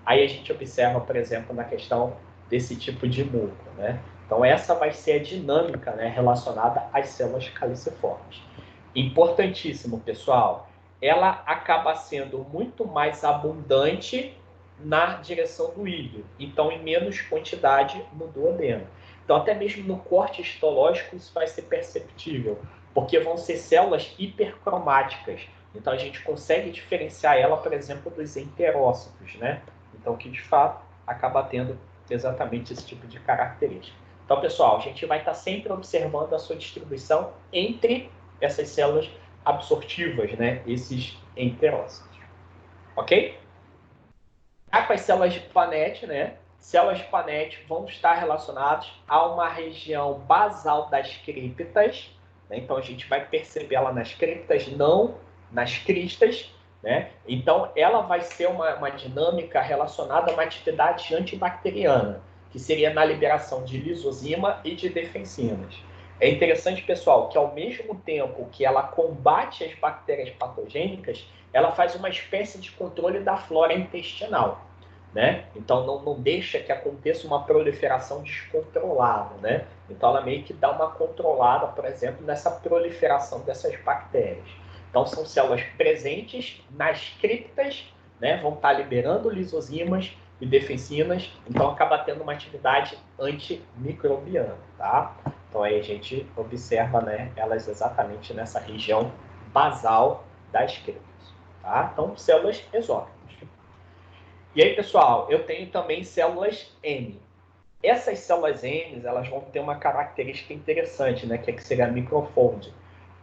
Aí a gente observa, por exemplo, na questão desse tipo de muco, né? Então, essa vai ser a dinâmica, né, relacionada às células caliciformes. Importantíssimo, pessoal, ela acaba sendo muito mais abundante na direção do íleo, então em menos quantidade no duodeno. Então, até mesmo no corte histológico, isso vai ser perceptível, porque vão ser células hipercromáticas. Então, a gente consegue diferenciar ela, por exemplo, dos enterócitos, né? Então, que de fato acaba tendo exatamente esse tipo de característica. Então, pessoal, a gente vai estar sempre observando a sua distribuição entre essas células absortivas, né? Esses enterócitos. Ok? Com as células de Planete, né? Células de Planete vão estar relacionadas a uma região basal das criptas, né? Então a gente vai perceber ela nas criptas, não nas cristas, né? Então ela vai ser uma dinâmica relacionada a uma atividade antibacteriana, que seria na liberação de lisozima e de defensinas. É interessante, pessoal, que ao mesmo tempo que ela combate as bactérias patogênicas, ela faz uma espécie de controle da flora intestinal, né? Então não deixa que aconteça uma proliferação descontrolada, né? Então ela meio que dá uma controlada, por exemplo, nessa proliferação dessas bactérias. Então são células presentes nas criptas, né? Vão estar liberando lisozimas e defensinas, então acaba tendo uma atividade antimicrobiana, tá? Então aí a gente observa, né, elas exatamente nessa região basal das criptas. Tá? Então, células exócritas. E aí, pessoal, eu tenho também células M. Essas células M, elas vão ter uma característica interessante, né, que seria a microfold.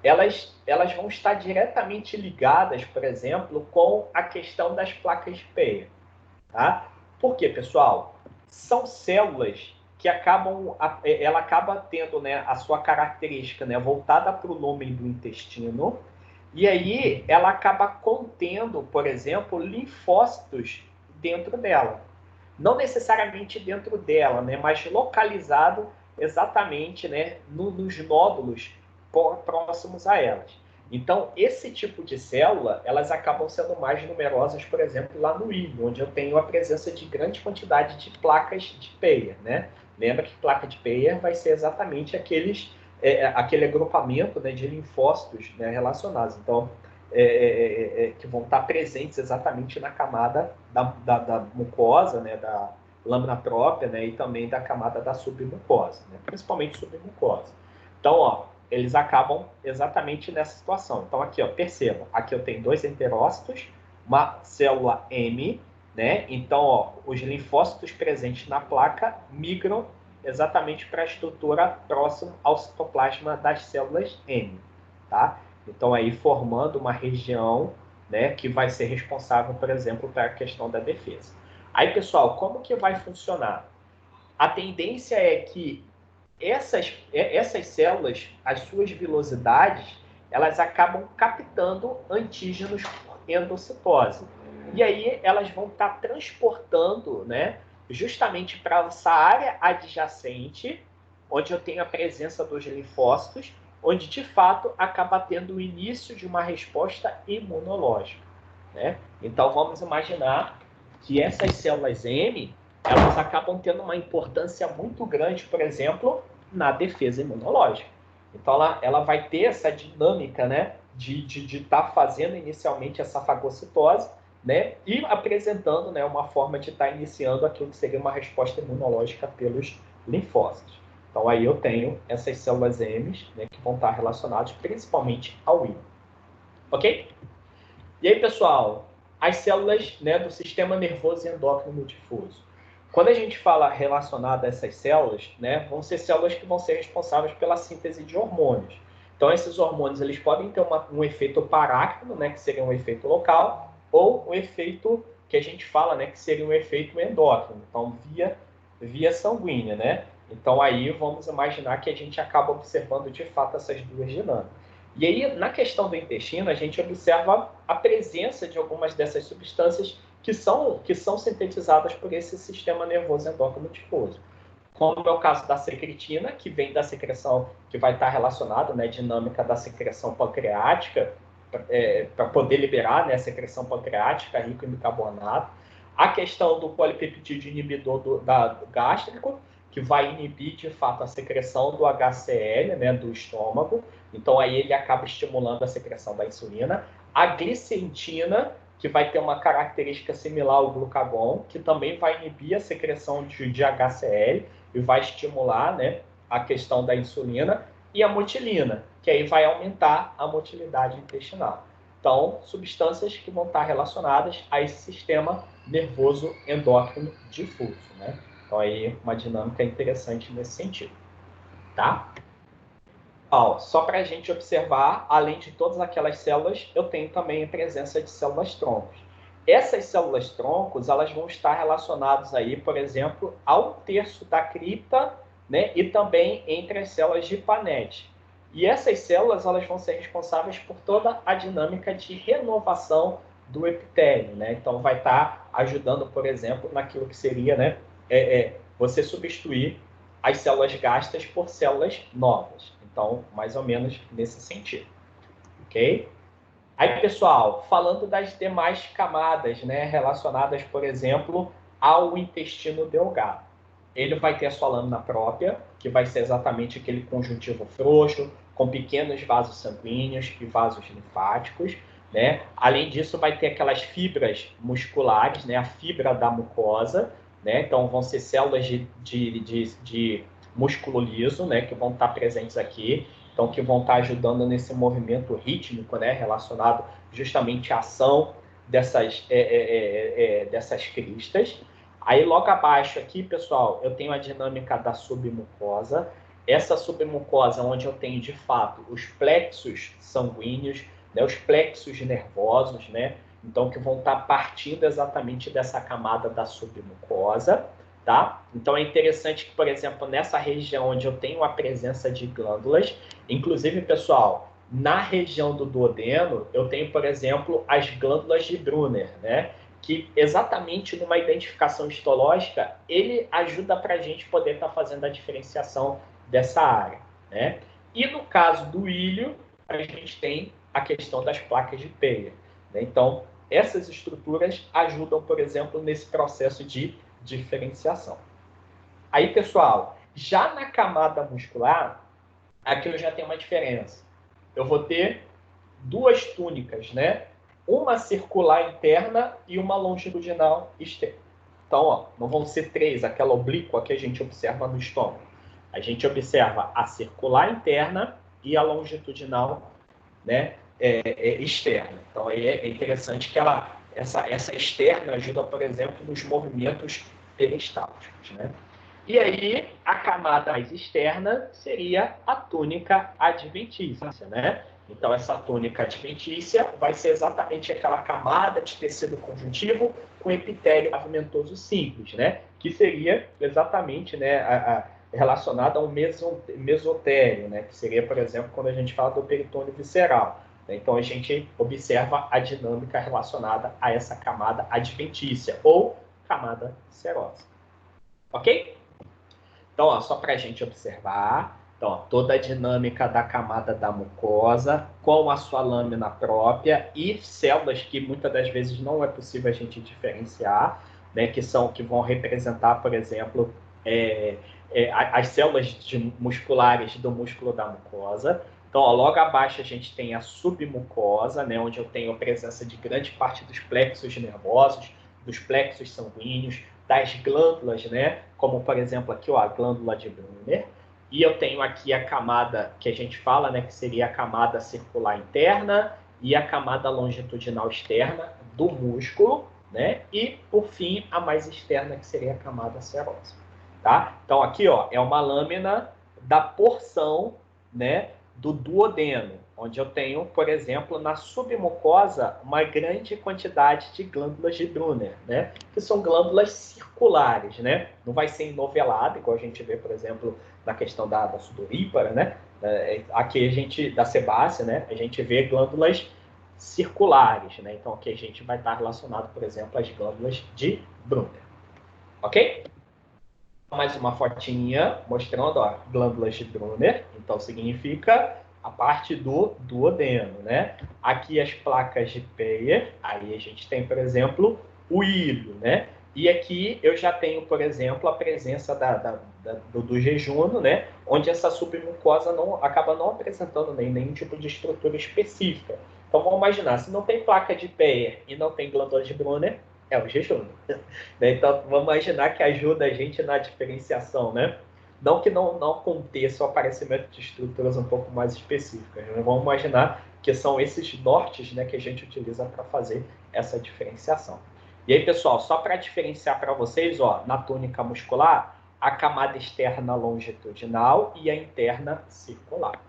Elas vão estar diretamente ligadas, por exemplo, com a questão das placas de Peyer. Tá? Por quê, pessoal? São células que ela acaba tendo, né, a sua característica, né, voltada para o lumen do intestino, e aí ela acaba contendo, por exemplo, linfócitos dentro dela. Não necessariamente dentro dela, né, mas localizado exatamente, né, nos nódulos próximos a elas. Então, esse tipo de célula, elas acabam sendo mais numerosas, por exemplo, lá no íleo, onde eu tenho a presença de grande quantidade de placas de Peyer, né? Lembra que placa de Peyer vai ser exatamente aquele agrupamento, né, de linfócitos, né, relacionados. Então, que vão estar presentes exatamente na camada da mucosa, né, da lâmina própria, né, e também da camada da submucosa, né, principalmente submucosa. Então, ó, eles acabam exatamente nessa situação. Então, aqui, ó, percebam, aqui eu tenho dois enterócitos, uma célula M, né? Então, ó, os linfócitos presentes na placa migram exatamente para a estrutura próxima ao citoplasma das células M, tá? Então, aí formando uma região, né, que vai ser responsável, por exemplo, para a questão da defesa. Aí, pessoal, como que vai funcionar? A tendência é que essas células, as suas vilosidades, elas acabam captando antígenos por endocitose. E aí elas vão estar transportando, né, justamente para essa área adjacente, onde eu tenho a presença dos linfócitos, onde de fato acaba tendo o início de uma resposta imunológica, né? Então vamos imaginar que essas células M, elas acabam tendo uma importância muito grande, por exemplo, na defesa imunológica. Então ela vai ter essa dinâmica, né, de estar fazendo inicialmente essa fagocitose, né, e apresentando, né, uma forma de estar iniciando aquilo que seria uma resposta imunológica pelos linfócitos. Então aí eu tenho essas células M, né, que vão estar relacionadas principalmente ao I. Ok? E aí, pessoal, as células, né, do sistema nervoso endócrino difuso. Quando a gente fala relacionado a essas células, né, vão ser células que vão ser responsáveis pela síntese de hormônios. Então, esses hormônios eles podem ter um efeito parácrino, né, que seria um efeito local, ou um efeito que a gente fala, né, que seria um efeito endócrino, então via sanguínea, né? Então, aí vamos imaginar que a gente acaba observando de fato essas duas dinâmicas. E aí, na questão do intestino, a gente observa a presença de algumas dessas substâncias que são sintetizadas por esse sistema nervoso endócrino difuso. Como é o caso da secretina, que vem da secreção, que vai estar relacionada, né, dinâmica da secreção pancreática, para poder liberar, né, a secreção pancreática rica em bicarbonato. A questão do polipeptídeo inibidor do gástrico, que vai inibir, de fato, a secreção do HCl, né, do estômago. Então, aí ele acaba estimulando a secreção da insulina. A glicentina, que vai ter uma característica similar ao glucagon, que também vai inibir a secreção de HCl e vai estimular, né, a questão da insulina. e a mutilina, que aí vai aumentar a motilidade intestinal. Então, substâncias que vão estar relacionadas a esse sistema nervoso endócrino difuso, né? Então, aí uma dinâmica interessante nesse sentido, tá? Ó, só para a gente observar, além de todas aquelas células, eu tenho também a presença de células troncos. Essas células troncos, elas vão estar relacionadas aí, por exemplo, ao terço da cripta, né, e também entre as células de Panett. E essas células, elas vão ser responsáveis por toda a dinâmica de renovação do epitélio, né? Então, vai estar ajudando, por exemplo, naquilo que seria, né, você substituir as células gastas por células novas. Então, mais ou menos nesse sentido, ok? Aí, pessoal, falando das demais camadas, né, relacionadas, por exemplo, ao intestino delgado. Ele vai ter a sua lâmina própria, que vai ser exatamente aquele conjuntivo frouxo, com pequenos vasos sanguíneos e vasos linfáticos, né? Além disso, vai ter aquelas fibras musculares, né, a fibra da mucosa, né? Então, vão ser células de músculo liso, né, que vão estar presentes aqui. Então, que vão estar ajudando nesse movimento rítmico, né, relacionado justamente à ação dessas cristas. Aí, logo abaixo aqui, pessoal, eu tenho a dinâmica da submucosa. Essa submucosa, onde eu tenho, de fato, os plexos sanguíneos, né, os plexos nervosos, né, então, que vão estar partindo exatamente dessa camada da submucosa. Tá? Então, é interessante que, por exemplo, nessa região onde eu tenho a presença de glândulas, inclusive, pessoal, na região do duodeno, eu tenho, por exemplo, as glândulas de Brunner, né? Que exatamente numa identificação histológica, ele ajuda para a gente poder estar fazendo a diferenciação dessa área, né? E no caso do ilho, a gente tem a questão das placas de Peyer, né? Então, essas estruturas ajudam, por exemplo, nesse processo de diferenciação. Aí, pessoal, já na camada muscular, aqui eu já tenho uma diferença. Eu vou ter duas túnicas, né? Uma circular interna e uma longitudinal externa. Então, ó, não vão ser três, aquela oblíqua que a gente observa no estômago. A gente observa a circular interna e a longitudinal, né, externa. Então, é interessante que essa externa ajuda, por exemplo, nos movimentos peristálticos, né? E aí, a camada mais externa seria a túnica adventícia, né? Então, essa túnica adventícia vai ser exatamente aquela camada de tecido conjuntivo com epitélio pavimentoso simples, né? Que seria exatamente, né, relacionada ao mesotélio, né? Que seria, por exemplo, quando a gente fala do peritônio visceral. Então, a gente observa a dinâmica relacionada a essa camada adventícia ou camada serosa. Ok? Então, ó, só para a gente observar, então, ó, toda a dinâmica da camada da mucosa, com a sua lâmina própria e células que muitas das vezes não é possível a gente diferenciar, né, que vão representar, por exemplo, as células musculares do músculo da mucosa. Então, ó, logo abaixo a gente tem a submucosa, né, onde eu tenho a presença de grande parte dos plexos nervosos, dos plexos sanguíneos, das glândulas, né? Como, por exemplo, aqui, ó, a glândula de Brunner. E eu tenho aqui a camada que a gente fala, né? Que seria a camada circular interna e a camada longitudinal externa do músculo, né? E, por fim, a mais externa, que seria a camada serosa, tá? Então, aqui, ó, é uma lâmina da porção, né? Do duodeno, onde eu tenho, por exemplo, na submucosa, uma grande quantidade de glândulas de Brunner, né? Que são glândulas circulares, né? Não vai ser enovelado, igual a gente vê, por exemplo, na questão da sudorípara, né? Aqui a gente, da sebácea, né? A gente vê glândulas circulares, né? Então aqui a gente vai estar relacionado, por exemplo, às glândulas de Brunner. Ok? Mais uma fotinha mostrando, ó, glândulas de Brunner. Então significa a parte do duodeno, né? Aqui as placas de Peyer, aí a gente tem, por exemplo, o ilho, né? E aqui eu já tenho, por exemplo, a presença do jejum, né? Onde essa submucosa acaba não apresentando nenhum tipo de estrutura específica. Então vamos imaginar, se não tem placa de Peyer e não tem glândula de Brunner, é o jejum. Então vamos imaginar que ajuda a gente na diferenciação, né? Não que não aconteça o aparecimento de estruturas um pouco mais específicas. Né? Vamos imaginar que são esses nortes, né, que a gente utiliza para fazer essa diferenciação. E aí, pessoal, só para diferenciar para vocês, ó, na túnica muscular, a camada externa longitudinal e a interna circular.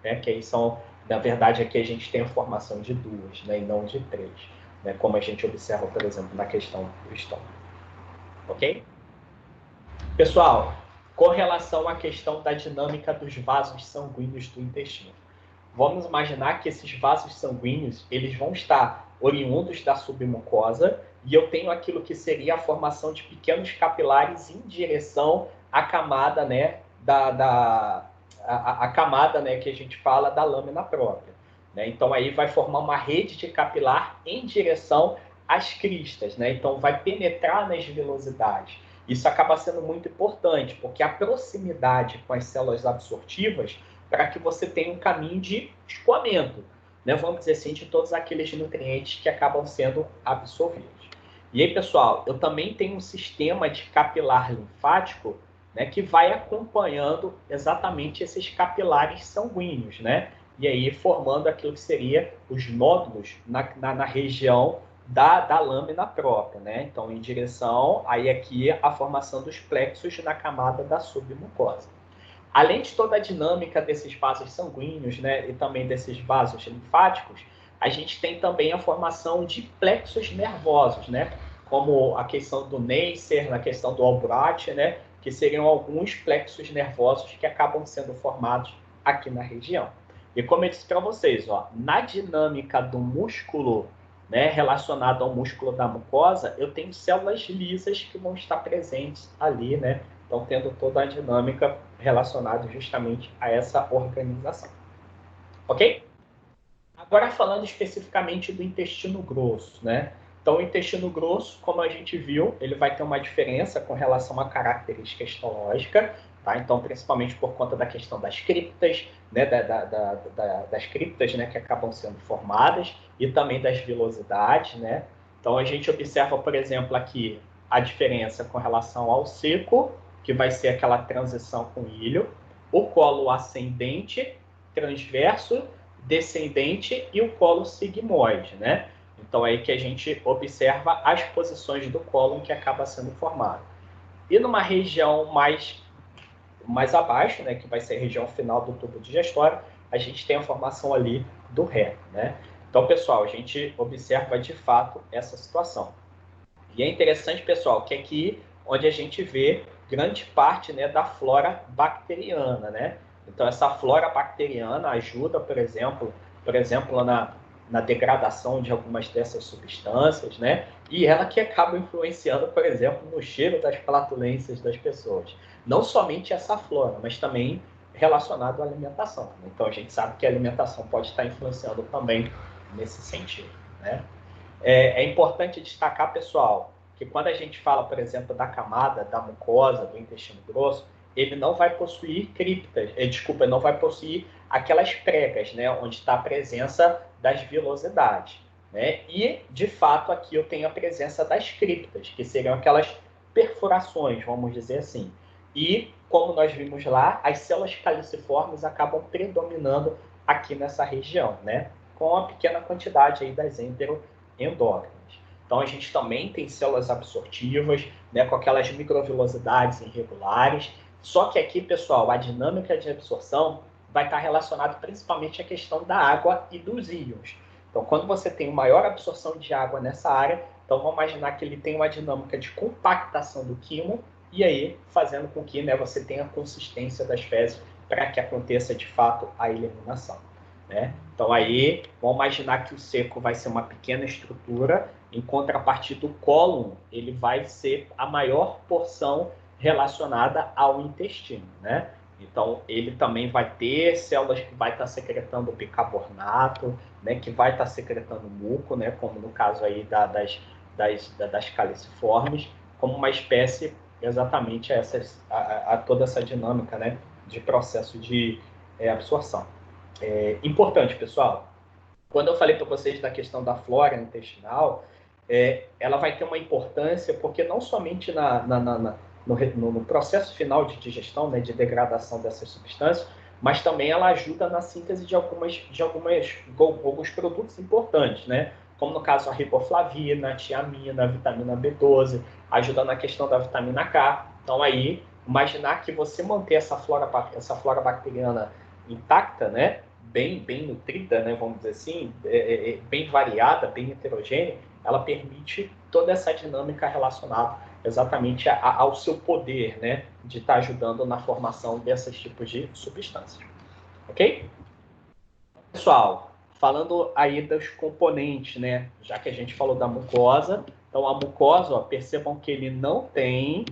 Né? Que aí são, na verdade, aqui a gente tem a formação de duas, né, e não de três. Né? Como a gente observa, por exemplo, na questão do estômago. Ok? Pessoal, com relação à questão da dinâmica dos vasos sanguíneos do intestino. Vamos imaginar que esses vasos sanguíneos, eles vão estar oriundos da submucosa e eu tenho aquilo que seria a formação de pequenos capilares em direção à camada, né, a camada, né, que a gente fala da lâmina própria. Né? Então aí vai formar uma rede de capilar em direção às cristas, né? Então vai penetrar nas vilosidades. Isso acaba sendo muito importante, porque a proximidade com as células absortivas para que você tenha um caminho de escoamento, né? Vamos dizer assim, de todos aqueles nutrientes que acabam sendo absorvidos. E aí, pessoal, eu também tenho um sistema de capilar linfático, né, que vai acompanhando exatamente esses capilares sanguíneos, né? E aí formando aquilo que seria os nódulos na região da lâmina própria, né? Então, em direção, aí aqui a formação dos plexos na camada da submucosa. Além de toda a dinâmica desses vasos sanguíneos, né, e também desses vasos linfáticos, a gente tem também a formação de plexos nervosos, né, como a questão do Neisser, na questão do Alburat, né, que seriam alguns plexos nervosos que acabam sendo formados aqui na região. E como eu disse para vocês, ó, na dinâmica do músculo, né, relacionado ao músculo da mucosa, eu tenho células lisas que vão estar presentes ali, né, então tendo toda a dinâmica relacionada justamente a essa organização. Ok? Agora falando especificamente do intestino grosso, né? Então, o intestino grosso, como a gente viu, ele vai ter uma diferença com relação à característica histológica, tá? Então, principalmente por conta da questão das criptas, né? Das criptas, né? Que acabam sendo formadas e também das vilosidades, né? Então, a gente observa, por exemplo, aqui a diferença com relação ao seco, que vai ser aquela transição com ilho, o colo ascendente, transverso, descendente e o colo sigmoide, né? Então, aí que a gente observa as posições do cólon que acaba sendo formado. E numa região mais abaixo, né, que vai ser a região final do tubo digestório, a gente tem a formação ali do reto, né? Então, pessoal, a gente observa de fato essa situação. E é interessante, pessoal, que aqui onde a gente vê grande parte, né, da flora bacteriana, né? Então, essa flora bacteriana ajuda, por exemplo na degradação de algumas dessas substâncias, né? E ela que acaba influenciando, por exemplo, no cheiro das flatulências das pessoas. Não somente essa flora, mas também relacionado à alimentação. Então, a gente sabe que a alimentação pode estar influenciando também nesse sentido, né? É importante destacar, pessoal, que quando a gente fala, por exemplo, da camada, da mucosa, do intestino grosso, ele não vai possuir criptas, não vai possuir aquelas pregas, né, onde está a presença das vilosidades. Né? E, de fato, aqui eu tenho a presença das criptas, que seriam aquelas perfurações, vamos dizer assim. E, como nós vimos lá, as células caliciformes acabam predominando aqui nessa região, né? Com a pequena quantidade aí das endócrinas. Então, a gente também tem células absortivas, né, com aquelas microvilosidades irregulares. Só que aqui, pessoal, a dinâmica de absorção vai estar relacionada principalmente à questão da água e dos íons. Então, quando você tem maior absorção de água nessa área, então vamos imaginar que ele tem uma dinâmica de compactação do quimo, e aí fazendo com que, né, você tenha a consistência das fezes para que aconteça de fato a eliminação. Né? Então aí, vamos imaginar que o seco vai ser uma pequena estrutura, em contrapartida do cólon, ele vai ser a maior porção relacionada ao intestino, né? Então, ele também vai ter células que vai estar secretando bicarbonato, né? Que vai estar secretando muco, né? Como no caso aí das caliciformes, como uma espécie exatamente a toda essa dinâmica, né? De processo de absorção. Importante, pessoal. Quando eu falei para vocês da questão da flora intestinal, ela vai ter uma importância porque não somente no processo final de digestão, né, de degradação dessas substâncias, mas também ela ajuda na síntese de alguns produtos importantes, né? Como no caso a riboflavina, a tiamina, a vitamina B12, ajuda na questão da vitamina K. Então aí, imaginar que você manter essa flora bacteriana intacta, né? Bem nutrida, né? Vamos dizer assim, bem variada, bem heterogênea, ela permite toda essa dinâmica relacionada exatamente ao seu poder, né? De estar ajudando na formação desses tipos de substâncias. Ok? Pessoal, falando aí dos componentes, né? Já que a gente falou da mucosa, então a mucosa, ó, percebam que ele não tem,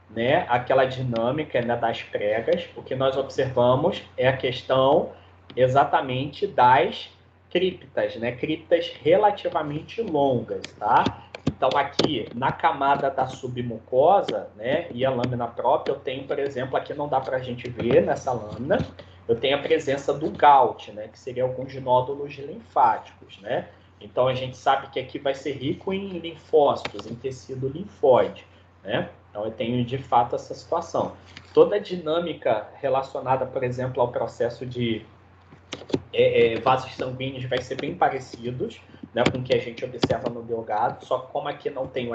né, aquela dinâmica, né, das pregas. O que nós observamos é a questão exatamente das criptas, né? Criptas relativamente longas, tá? Então aqui na camada da submucosa, né, e a lâmina própria, eu tenho, por exemplo, aqui não dá para a gente ver nessa lâmina, eu tenho a presença do GALT, né, que seria alguns nódulos linfáticos, né? Então a gente sabe que aqui vai ser rico em linfócitos, em tecido linfóide, né? Então eu tenho de fato essa situação. Toda a dinâmica relacionada, por exemplo, ao processo de vasos sanguíneos vai ser bem parecidos, né, com o que a gente observa no delgado, só que como aqui não tenho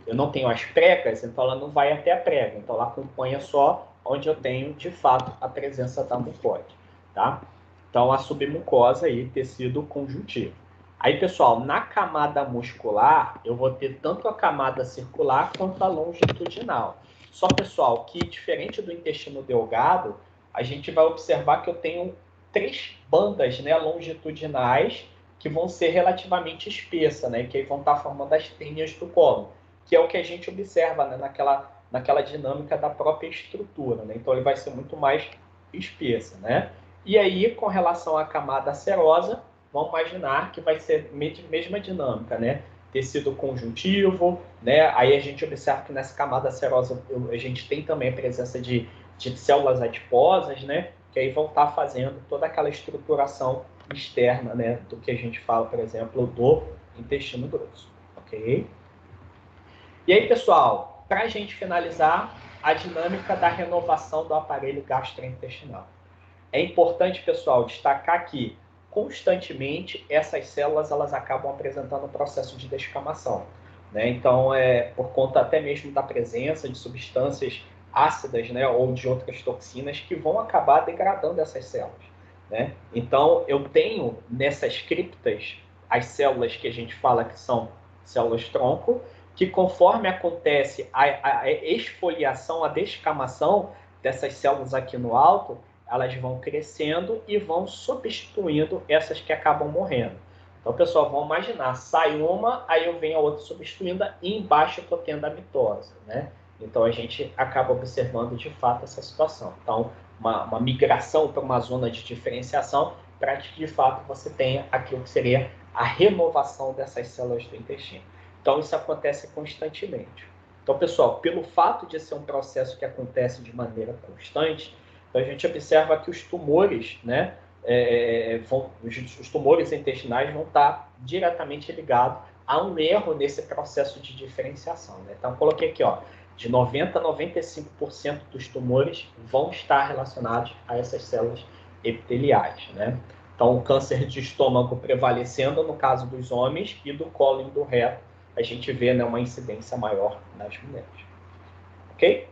eu não tenho as pregas, então ela não vai até a prega, então ela acompanha só onde eu tenho de fato a presença da mucoide, tá? Então a submucosa aí, tecido conjuntivo. Aí, pessoal, na camada muscular, eu vou ter tanto a camada circular quanto a longitudinal. Só, pessoal, que diferente do intestino delgado, a gente vai observar que eu tenho 3 bandas, né, longitudinais que vão ser relativamente espessas, né, que vão estar formando as tênias do colo, que é o que a gente observa, né, naquela dinâmica da própria estrutura, né? Então ele vai ser muito mais espessa, né? E aí, com relação à camada serosa, vamos imaginar que vai ser a mesma dinâmica, né? Tecido conjuntivo, né? Aí a gente observa que nessa camada serosa a gente tem também a presença de células adiposas, né? Que aí vão estar fazendo toda aquela estruturação externa, né? Do que a gente fala, por exemplo, do intestino grosso, ok? E aí, pessoal, para a gente finalizar, a dinâmica da renovação do aparelho gastrointestinal. É importante, pessoal, destacar que constantemente essas células elas acabam apresentando um processo de descamação, né? Então, por conta até mesmo da presença de substâncias ácidas, né, ou de outras toxinas que vão acabar degradando essas células, né? Então, eu tenho nessas criptas as células que a gente fala que são células tronco, que conforme acontece a esfoliação, a descamação dessas células aqui no alto, elas vão crescendo e vão substituindo essas que acabam morrendo. Então, pessoal, vamos imaginar, sai uma, aí eu venho a outra substituindo e embaixo eu estou tendo a mitose, né? Então, a gente acaba observando, de fato, essa situação. Então, uma migração para uma zona de diferenciação para que, de fato, você tenha aquilo que seria a renovação dessas células do intestino. Então, isso acontece constantemente. Então, pessoal, pelo fato de ser um processo que acontece de maneira constante, então a gente observa que os tumores, né, os tumores intestinais vão estar diretamente ligados a um erro nesse processo de diferenciação, né? Então, coloquei aqui, ó, de 90% a 95% dos tumores vão estar relacionados a essas células epiteliais, né? Então, o câncer de estômago prevalecendo no caso dos homens e do colo e do reto, a gente vê, né, uma incidência maior nas mulheres. Ok?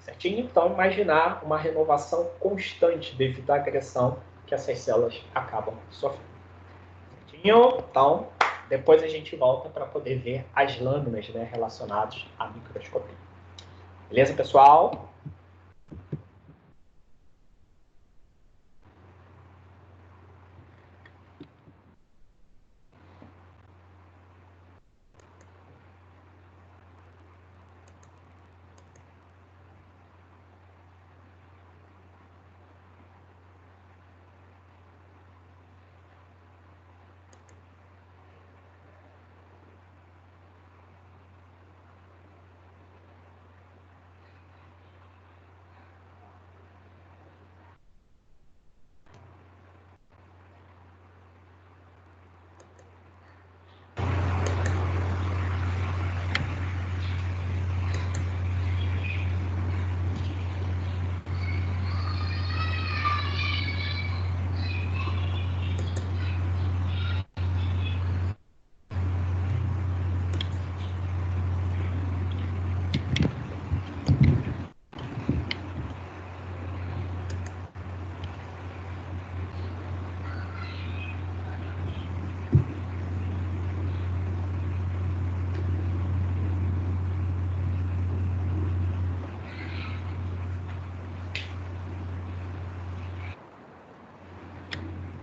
Certinho? Então, imaginar uma renovação constante devido à agressão que essas células acabam sofrendo. Certinho? Então, depois a gente volta para poder ver as lâminas, né, relacionadas à microscopia. Beleza, pessoal?